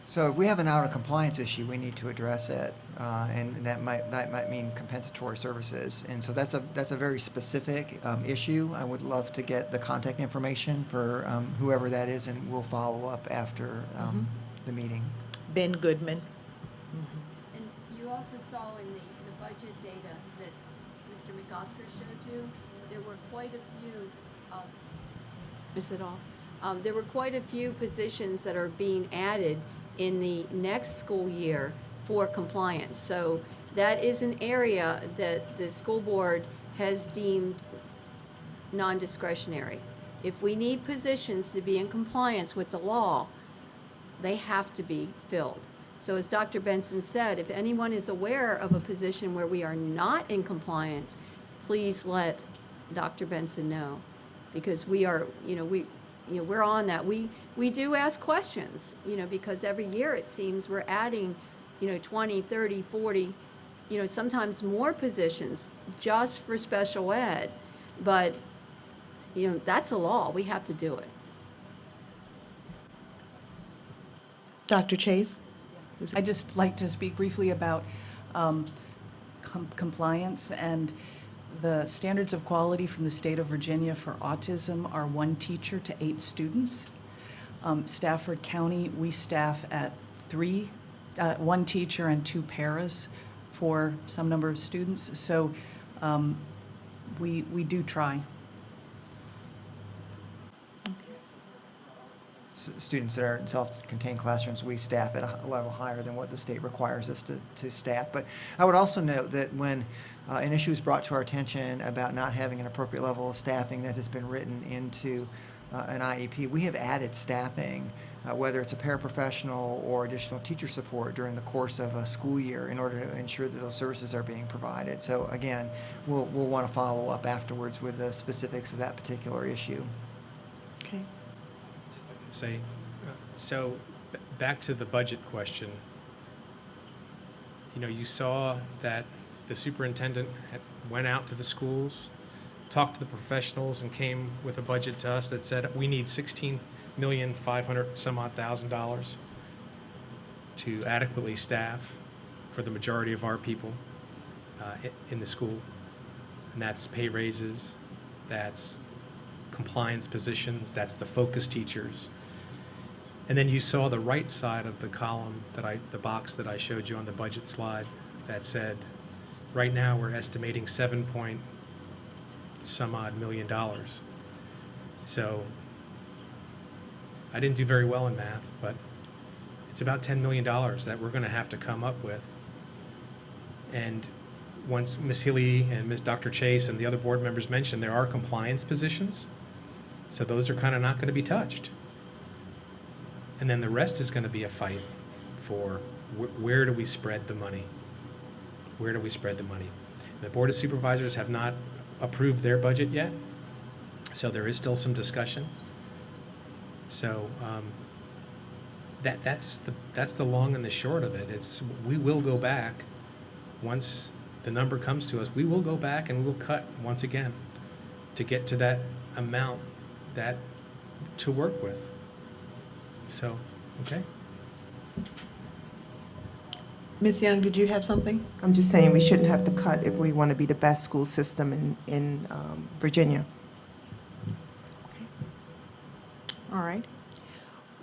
So if we have an out of compliance issue, we need to address it, and that might mean compensatory services. And so that's a very specific issue. I would love to get the contact information for whoever that is, and we'll follow up after the meeting. Ben Goodman. And you also saw in the budget data that Mr. McOsker showed you, there were quite a few, is it all? There were quite a few positions that are being added in the next school year for compliance. So that is an area that the school board has deemed non-discretionary. If we need positions to be in compliance with the law, they have to be filled. So as Dr. Benson said, if anyone is aware of a position where we are not in compliance, please let Dr. Benson know, because we are, we're on that. We do ask questions, because every year it seems we're adding, 20, 30, 40, sometimes more positions just for special ed. But, that's a law. We have to do it. Dr. Chase? I'd just like to speak briefly about compliance, and the standards of quality from the state of Virginia for autism are 1 teacher to 8 students. Stafford County, we staff at 1 teacher and 2 paras for some number of students. So we do try. Students that are in self-contained classrooms, we staff at a level higher than what the state requires us to staff. But I would also note that when an issue is brought to our attention about not having an appropriate level of staffing that has been written into an IEP, we have added staffing, whether it's a paraprofessional or additional teacher support during the course of a school year, in order to ensure that those services are being provided. So again, we'll want to follow up afterwards with the specifics of that particular issue. Okay. Say, so back to the budget question. You saw that the superintendent went out to the schools, talked to the professionals, and came with a budget to us that said we need $16,500,000 to adequately staff for the majority of our people in the school. And that's pay raises, that's compliance positions, that's the focus teachers. And then you saw the right side of the column, the box that I showed you on the budget slide, that said, right now we're estimating $7-some-odd million. So I didn't do very well in math, but it's about $10 million that we're going to have to come up with. And once Ms. Healy and Ms. Dr. Chase and the other board members mentioned, there are compliance positions. So those are kind of not going to be touched. And then the rest is going to be a fight for where do we spread the money? Where do we spread the money? The Board of Supervisors have not approved their budget yet, so there is still some discussion. So that's the long and the short of it. We will go back once the number comes to us. We will go back and we will cut once again to get to that amount to work with. So, okay. Ms. Young, did you have something? I'm just saying we shouldn't have to cut if we want to be the best school system in Virginia. All right.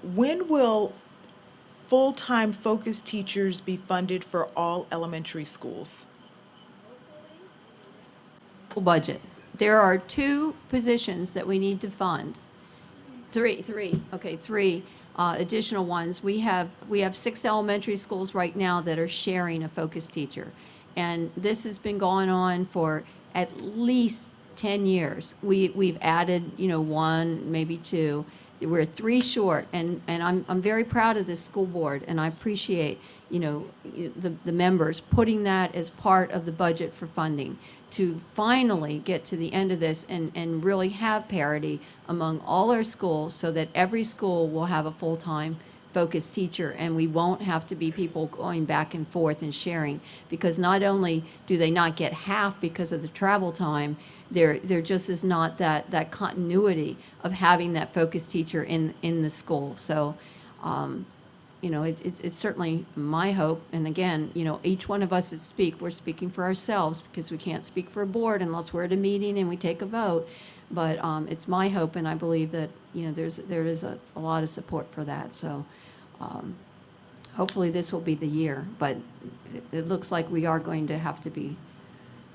When will full-time focus teachers be funded for all elementary schools? Budget. There are 2 positions that we need to fund. Three additional ones. We have 6 elementary schools right now that are sharing a focus teacher. And this has been going on for at least 10 years. We've added, 1, maybe 2. We're 3 short, and I'm very proud of this school board, and I appreciate, the members putting that as part of the budget for funding to finally get to the end of this and really have parity among all our schools, so that every school will have a full-time focused teacher, and we won't have to be people going back and forth and sharing, because not only do they not get half because of the travel time, there just is not that continuity of having that focused teacher in the school. So it's certainly my hope, and again, each one of us that we're speaking for ourselves, because we can't speak for a board unless we're at a meeting and we take a vote. But it's my hope, and I believe that there is a lot of support for that. So hopefully this will be the year. But it looks like we are going to have to be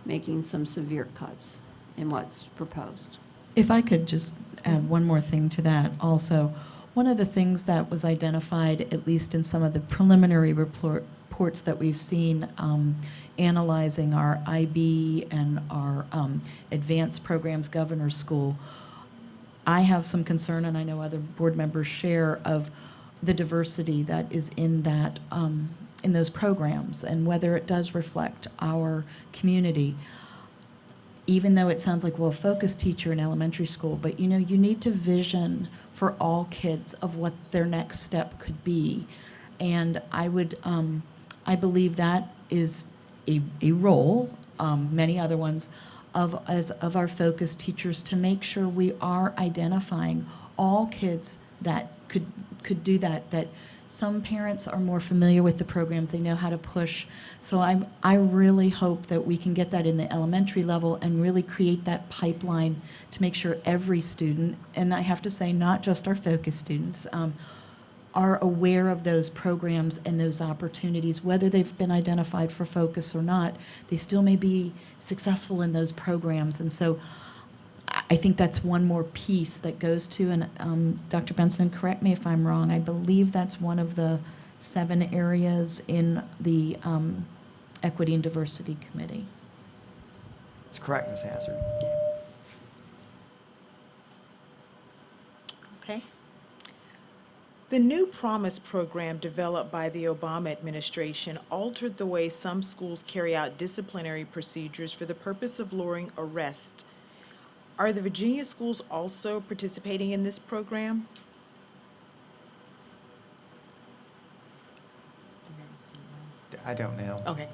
making some severe cuts in what's proposed. If I could just add one more thing to that also. One of the things that was identified, at least in some of the preliminary reports that we've seen analyzing our IB and our advanced programs governor's school, I have some concern, and I know other board members share, of the diversity that is in that in those programs and whether it does reflect our community. Even though it sounds like, well, a focus teacher in elementary school, but you know, you need to vision for all kids of what their next step could be. And I would, I believe that is a role, many other ones, of our focus teachers to make sure we are identifying all kids that could do that, that some parents are more familiar with the programs, they know how to push. So I really hope that we can get that in the elementary level and really create that pipeline to make sure every student, and I have to say not just our focus students, are aware of those programs and those opportunities, whether they've been identified for focus or not, they still may be successful in those programs. And so I think that's one more piece that goes to, and Dr. Benson, correct me if I'm wrong, I believe that's one of the 7 areas in the Equity and Diversity Committee. That's correct, Ms. Hazard. Okay. The new Promise program developed by the Obama administration altered the way some schools carry out disciplinary procedures for the purpose of lowering arrest. Are the Virginia schools also participating in this program? I don't know. Okay.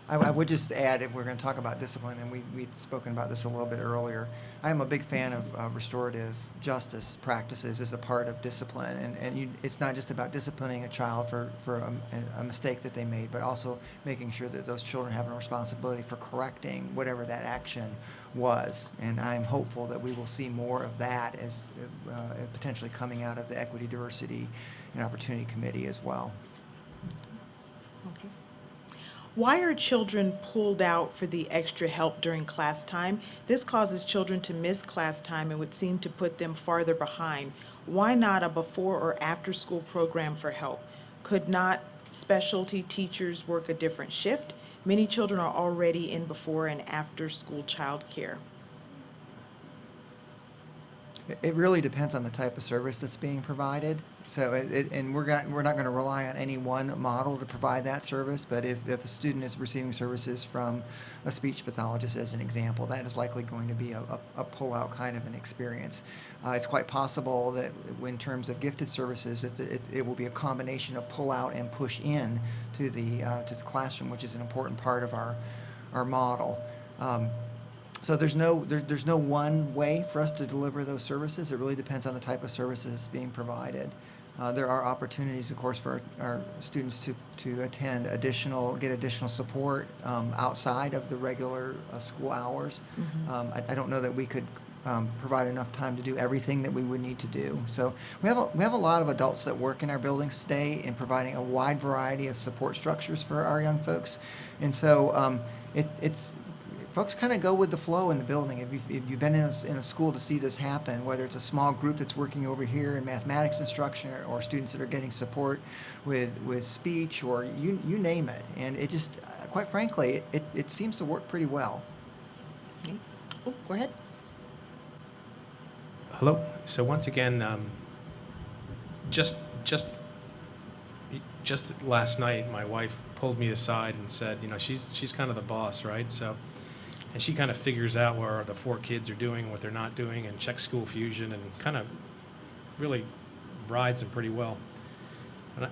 I would just add, if we're going to talk about discipline, and we'd spoken about this a little bit earlier, I am a big fan of restorative justice practices as a part of discipline. And it's not just about disciplining a child for a mistake that they made, but also making sure that those children have a responsibility for correcting whatever that action was. And I'm hopeful that we will see more of that as potentially coming out of the Equity, Diversity, and Opportunity Committee as well. Okay. Why are children pulled out for the extra help during class time? This causes children to miss class time and would seem to put them farther behind. Why not a before or after school program for help? Could not specialty teachers work a different shift? Many children are already in before and after school childcare. It really depends on the type of service that's being provided. So, and we're not going to rely on any one model to provide that service. But if a student is receiving services from a speech pathologist, as an example, that is likely going to be a pull-out kind of an experience. It's quite possible that, in terms of gifted services, it will be a combination of pull-out and push-in to the classroom, which is an important part of our model. So there's no one way for us to deliver those services. It really depends on the type of services that's being provided. There are opportunities, of course, for our students to attend get additional support outside of the regular school hours. I don't know that we could provide enough time to do everything that we would need to do. So we have a lot of adults that work in our buildings today in providing a wide variety of support structures for our young folks, and so it's. Folks kind of go with the flow in the building. If you've been in a school to see this happen, whether it's a small group that's working over here in mathematics instruction or students that are getting support with speech or you name it. And it just, quite frankly, it seems to work pretty well. Okay. Oh, go ahead. Hello. So once again, just last night, my wife pulled me aside and said, you know, she's kind of the boss, right? So. And she kind of figures out where the 4 kids are doing, what they're not doing, and checks School Fusion, and kind of really rides them pretty well.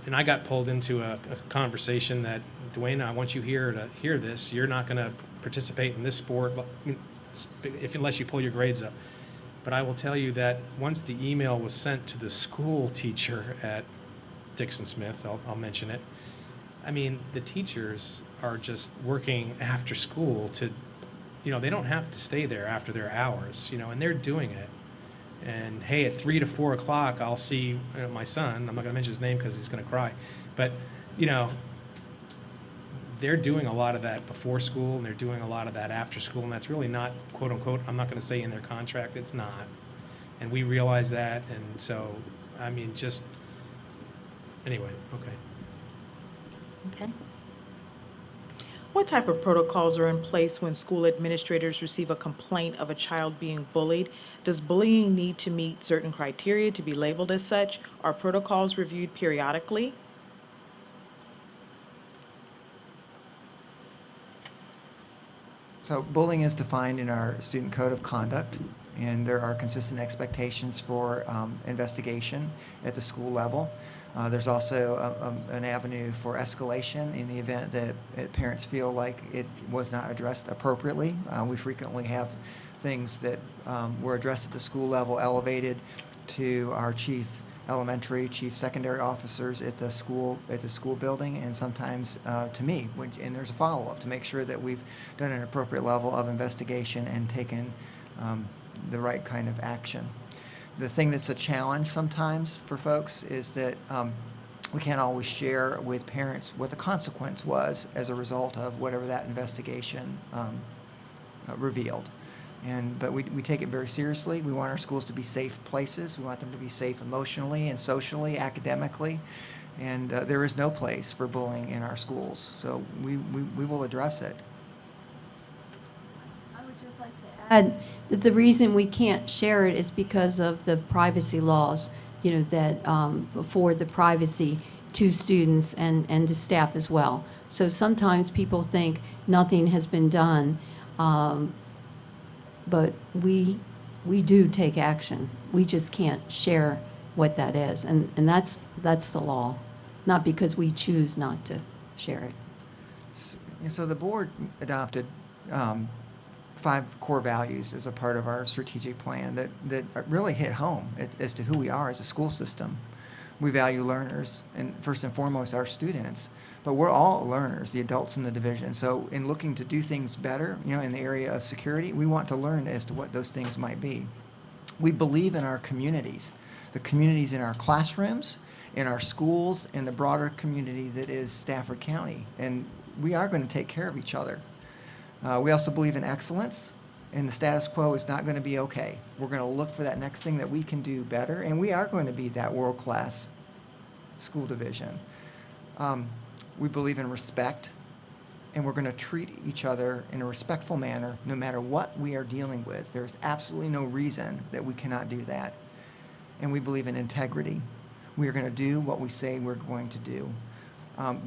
And I got pulled into a conversation that, Dwayne, I want you here to hear this. You're not going to participate in this sport unless you pull your grades up. But I will tell you that once the email was sent to the school teacher at Dixon Smith, I'll mention it, I mean, the teachers are just working after school to, you know, they don't have to stay there after their hours, you know, and they're doing it. And hey, at 3 to 4 o'clock, I'll see my son. I'm not going to mention his name because he's going to cry. But, you know, they're doing a lot of that before school, and they're doing a lot of that after school. And that's really not, quote unquote, I'm not going to say in their contract. It's not. And we realize that. And so, I mean, just, anyway, okay. Okay. What type of protocols are in place when school administrators receive a complaint of a child being bullied? Does bullying need to meet certain criteria to be labeled as such? Are protocols reviewed periodically? So bullying is defined in our student code of conduct, and there are consistent expectations for investigation at the school level. There's also an avenue for escalation in the event that parents feel like it was not addressed appropriately. We frequently have things that were addressed at the school level elevated to our chief elementary, chief secondary officers at the school building, and sometimes to me. And there's a follow-up to make sure that we've done an appropriate level of investigation and taken the right kind of action. The thing that's a challenge sometimes for folks is that we can't always share with parents what the consequence was as a result of whatever that investigation revealed. But we take it very seriously. We want our schools to be safe places. We want them to be safe emotionally and socially, academically. And there is no place for bullying in our schools. So we will address it. I would just like to add that the reason we can't share it is because of the privacy laws, that afford the privacy to students and to staff as well. So sometimes people think nothing has been done. But we do take action. We just can't share what that is, and that's the law, not because we choose not to share it. So the board adopted 5 core values as a part of our strategic plan that really hit home as to who we are as a school system. We value learners, and first and foremost our students, but we're all learners, the adults in the division. So in looking to do things better, in the area of security, we want to learn as to what those things might be. We believe in our communities, the communities in our classrooms, in our schools, in the broader community that is Stafford County, and we are going to take care of each other. We also believe in excellence, and the status quo is not going to be okay. We're going to look for that next thing that we can do better, and we are going to be that world-class school division. We believe in respect, and we're going to treat each other in a respectful manner no matter what we are dealing with. There's absolutely no reason that we cannot do that. And we believe in integrity. We are going to do what we say we're going to do.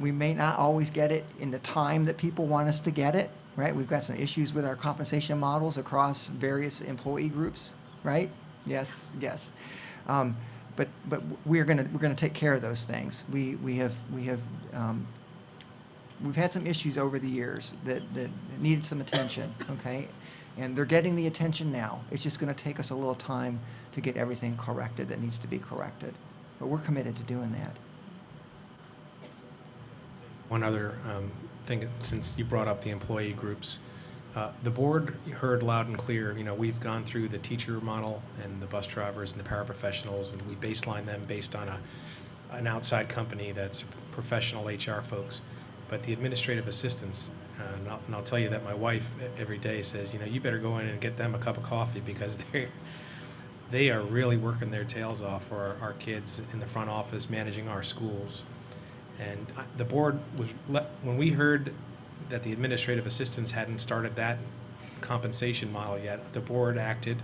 We may not always get it in the time that people want us to get it, right? We've got some issues with our compensation models across various employee groups, right? Yes. But we're going to take care of those things. We've had some issues over the years that needed some attention, okay? And they're getting the attention now. It's just going to take us a little time to get everything corrected that needs to be corrected. But we're committed to doing that. One other thing, since you brought up the employee groups, the board heard loud and clear, we've gone through the teacher model and the bus drivers and the paraprofessionals, and we baseline them based on an outside company that's professional HR folks. But the administrative assistants, and I'll tell you that my wife every day says, you better go in and get them a cup of coffee because they are really working their tails off for our kids in the front office, managing our schools. And the board when we heard that the administrative assistants hadn't started that compensation model yet, the board acted,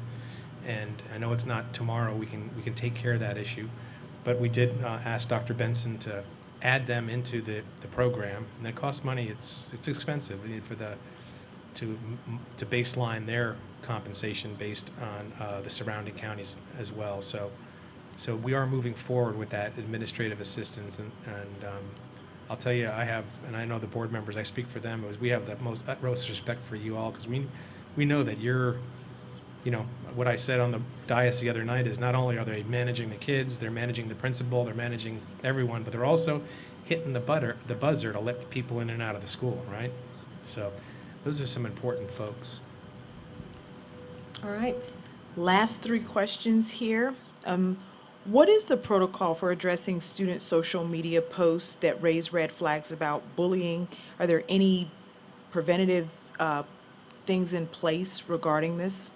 and I know it's not tomorrow, we can take care of that issue, but we did ask Dr. Benson to add them into the program, and it costs money. It's expensive to baseline their compensation based on the surrounding counties as well. So we are moving forward with that administrative assistance, and I'll tell you, and I know the board members, I speak for them, we have the most utmost respect for you all, because we know that you're, what I said on the dais the other night is not only are they managing the kids, they're managing the principal, they're managing everyone, but they're also hitting the buzzer to let people in and out of the school, right? So those are some important folks. All right. Last 3 questions here. What is the protocol for addressing student social media posts that raise red flags about bullying? Are there any preventative things in place regarding this?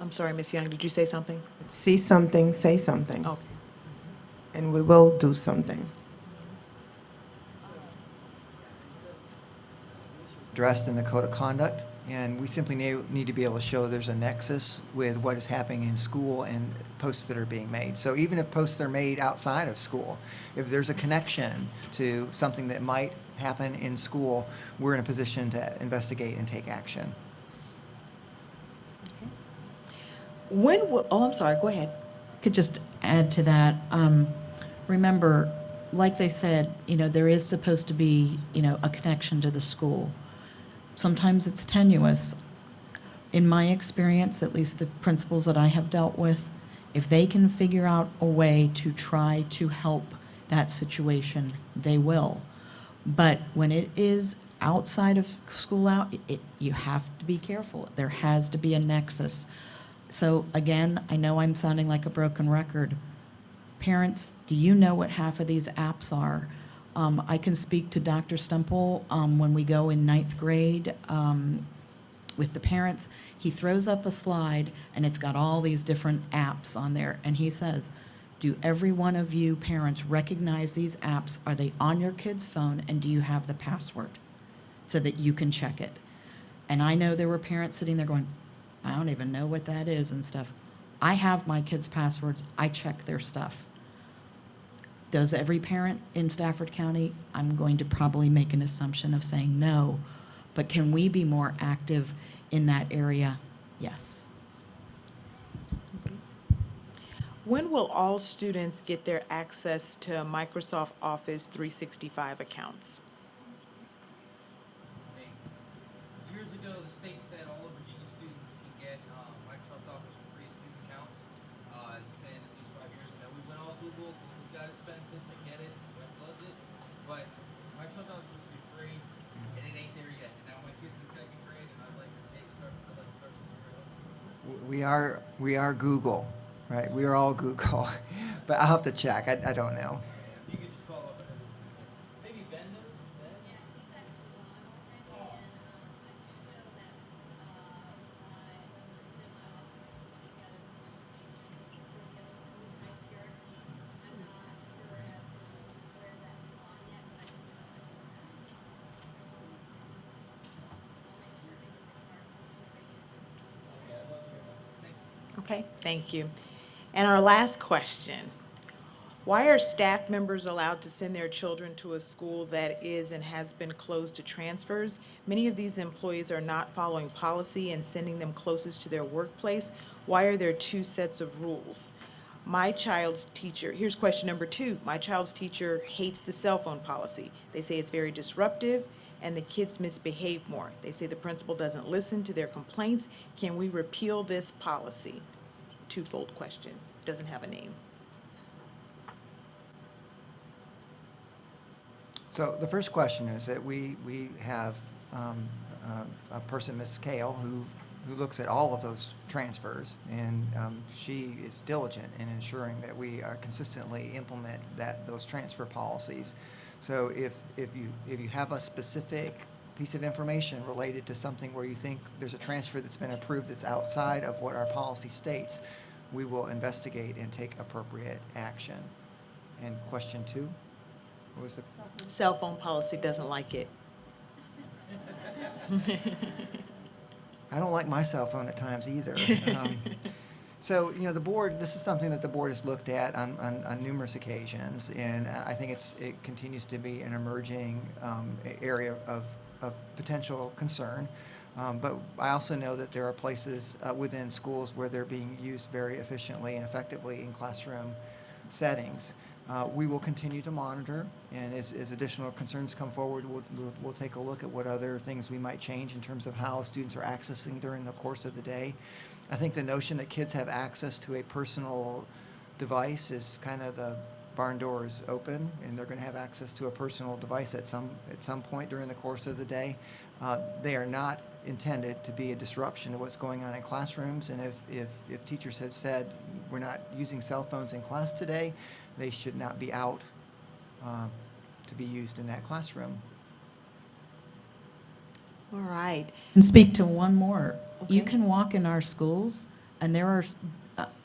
I'm sorry, Ms. Young, did you say something? See something, say something. Okay. and we will do something. Addressed in the code of conduct, and we simply need to be able to show there's a nexus with what is happening in school and posts that are being made. So even if posts are made outside of school, if there's a connection to something that might happen in school, we're in a position to investigate and take action. I'm sorry, go ahead. Could just add to that. Remember, like they said, there is supposed to be, a connection to the school. Sometimes it's tenuous. In my experience, at least the principals that I have dealt with, if they can figure out a way to try to help that situation, they will. But when it is outside of school you have to be careful. There has to be a nexus. So again, I know I'm sounding like a broken record. Parents, do you know what half of these apps are? I can speak to Dr. Stemple when we go in 9th grade with the parents. He throws up a slide and it's got all these different apps on there. And he says, do every one of you parents recognize these apps? Are they on your kid's phone? And do you have the password so that you can check it? And I know there were parents sitting there going, I don't even know what that is and stuff. I have my kids' passwords. I check their stuff. Does every parent in Stafford County? I'm going to probably make an assumption of saying no, but can we be more active in that area? Yes. When will all students get their access to Microsoft Office 365 accounts? Years ago, the state said all of Virginia students can get Microsoft Office for free student accounts. It's been at least 5 years ago. We went all Google. Google's got its benefits. I get it. Everyone loves it. But Microsoft Office is supposed to be free, and it ain't there yet. And now my kid's in 2nd grade, and I'd like to start teaching her. We are Google, right? We are all Google, but I'll have to check. I don't know. You could just follow up on it. Maybe Ben knows. Ben? Okay, thank you. And our last question. Why are staff members allowed to send their children to a school that is and has been closed to transfers? Many of these employees are not following policy and sending them closest to their workplace. Why are there 2 sets of rules? My child's teacher, here's question number 2. My child's teacher hates the cell phone policy. They say it's very disruptive and the kids misbehave more. They say the principal doesn't listen to their complaints. Can we repeal this policy? Twofold question, doesn't have a name. So the first question is that we have a person, Ms. Kale, who looks at all of those transfers, and she is diligent in ensuring that we consistently implement those transfer policies. So if you have a specific piece of information related to something where you think there's a transfer that's been approved that's outside of what our policy states, we will investigate and take appropriate action. And question 2, what was the? Cell phone policy doesn't like it. I don't like my cell phone at times either. So, the board, this is something that the board has looked at on numerous occasions, and I think it continues to be an emerging area of potential concern. But I also know that there are places within schools where they're being used very efficiently and effectively in classroom settings. We will continue to monitor, and as additional concerns come forward, we'll take a look at what other things we might change in terms of how students are accessing during the course of the day. I think the notion that kids have access to a personal device is kind of the barn door is open, and they're going to have access to a personal device at some point during the course of the day. They are not intended to be a disruption to what's going on in classrooms, and if teachers have said we're not using cell phones in class today, they should not be out to be used in that classroom. All right. And speak to one more. You Okay. can walk in our schools, and there are,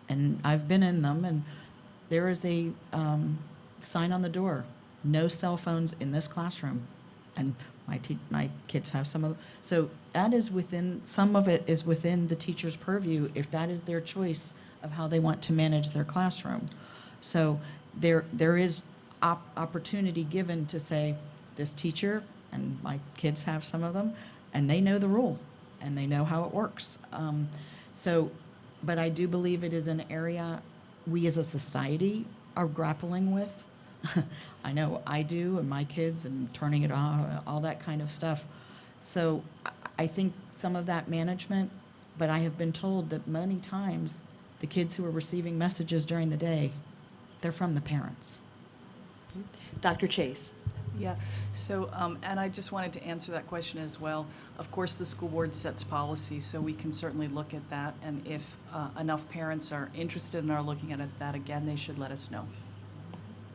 and I've been in them, and there is a sign on the door, no cell phones in this classroom. And my kids have some of, so that is within, some of it is within the teacher's purview if that is their choice of how they want to manage their classroom. So there is opportunity given to say, this teacher, and my kids have some of them, and they know the rule, and they know how it works. But I do believe it is an area we as a society are grappling with. I know I do, and my kids, and turning it on, all that kind of stuff. So I think some of that management, but I have been told that many times the kids who are receiving messages during the day, they're from the parents. Dr. Chase. Yeah, so, and I just wanted to answer that question as well. Of course, the school board sets policy, so we can certainly look at that, and if enough parents are interested and are looking at that again, they should let us know.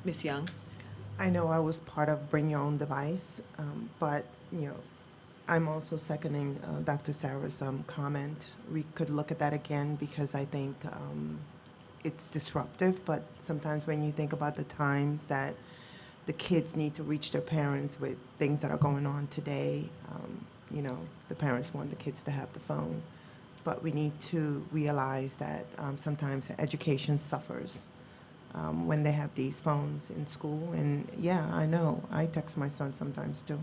Ms. Young. I know I was part of Bring Your Own Device, but, I'm also seconding Dr. Sarah's comment. We could look at that again because I think it's disruptive, but sometimes when you think about the times that the kids need to reach their parents with things that are going on today, the parents want the kids to have the phone. But we need to realize that sometimes education suffers when they have these phones in school. And yeah, I know, I text my son sometimes too.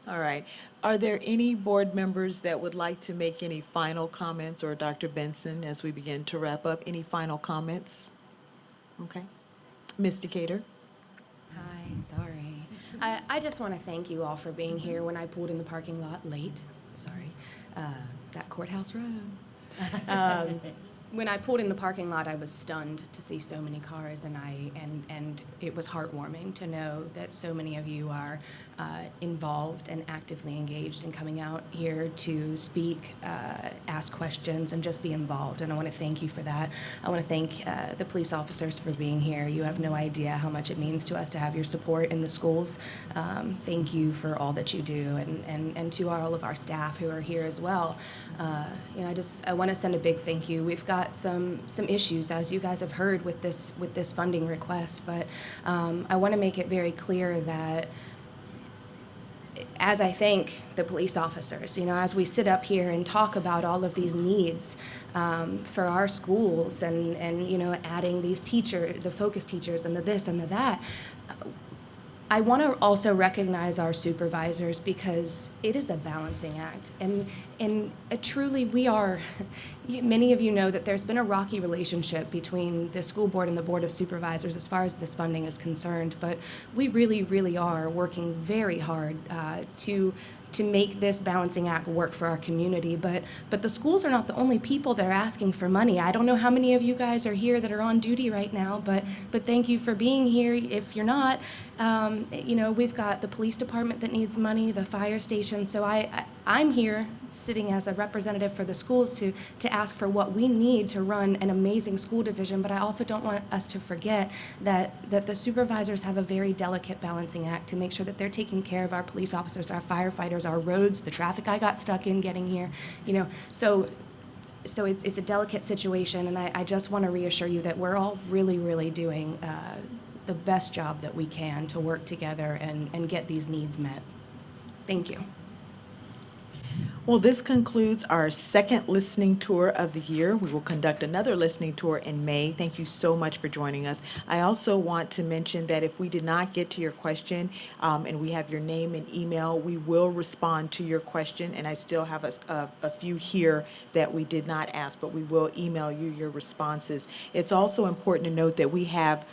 All right. Are there any board members that would like to make any final comments, or Dr. Benson, as we begin to wrap up, any final comments? Okay. Ms. Decatur? Hi, sorry. I just want to thank you all for being here when I pulled in the parking lot late. Sorry. That courthouse road. When I pulled in the parking lot, I was stunned to see so many cars, and it was heartwarming to know that so many of you are involved and actively engaged in coming out here to speak, ask questions, and just be involved. And I want to thank you for that. I want to thank the police officers for being here. You have no idea how much it means to us to have your support in the schools. Thank you for all that you do, and to all of our staff who are here as well. I want to send a big thank you. We've got some issues, as you guys have heard, with this funding request, but I want to make it very clear that as I thank the police officers, as we sit up here and talk about all of these needs for our schools, and adding these the focus teachers, and the this and the that, I want to also recognize our supervisors, because it is a balancing act. And truly, we are, many of you know that there's been a rocky relationship between the school board and the Board of Supervisors as far as this funding is concerned, but we really, really are working very hard to make this balancing act work for our community. But the schools are not the only people that are asking for money. I don't know how many of you guys are here that are on duty right now, but thank you for being here. If you're not, we've got the police department that needs money, the fire station. So I'm here sitting as a representative for the schools to ask for what we need to run an amazing school division. But I also don't want us to forget that the supervisors have a very delicate balancing act to make sure that they're taking care of our police officers, our firefighters, our roads, the traffic I got stuck in getting here, So it's a delicate situation, and I just want to reassure you that we're all really, really doing the best job that we can to work together and get these needs met. Thank you. Well, this concludes our second listening tour of the year. We will conduct another listening tour in May. Thank you so much for joining us. I also want to mention that if we did not get to your question, and we have your name and email, we will respond to your question. And I still have a few here that we did not ask, but we will email you your responses. It's also important to note that we have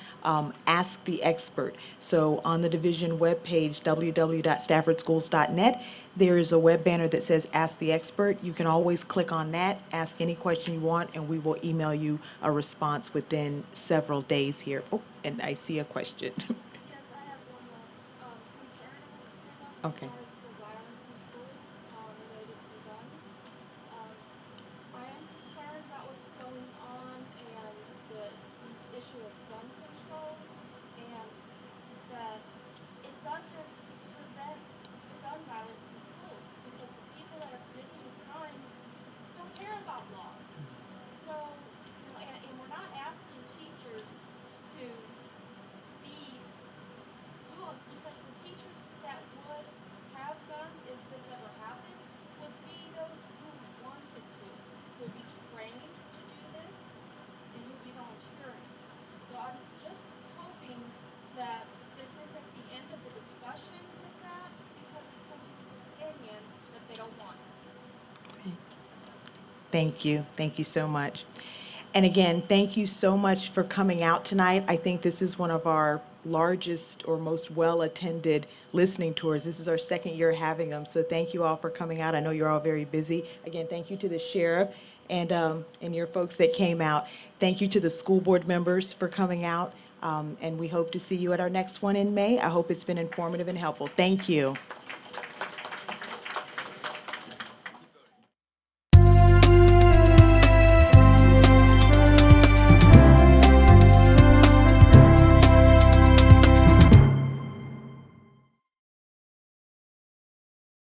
Ask the Expert. So on the division webpage, www.staffordschools.net, there is a web banner that says Ask the Expert. You can always click on that, ask any question you want, and we will email you a response within several days here. Oh, and I see a question. Yes, I have one last concern I want to bring up Okay. as far as the violence in schools related to guns. I am concerned about what's going on and the issue of gun control, and that it doesn't prevent the gun violence in schools, because the people that are committing these crimes don't care about laws. So, Thank you. Thank you so much. And again, thank you so much for coming out tonight. I think this is one of our largest or most well-attended listening tours. This is our second year having them, so thank you all for coming out. I know you're all very busy. Again, thank you to the sheriff and your folks that came out. Thank you to the school board members for coming out, and we hope to see you at our next one in May. I hope it's been informative and helpful. Thank you.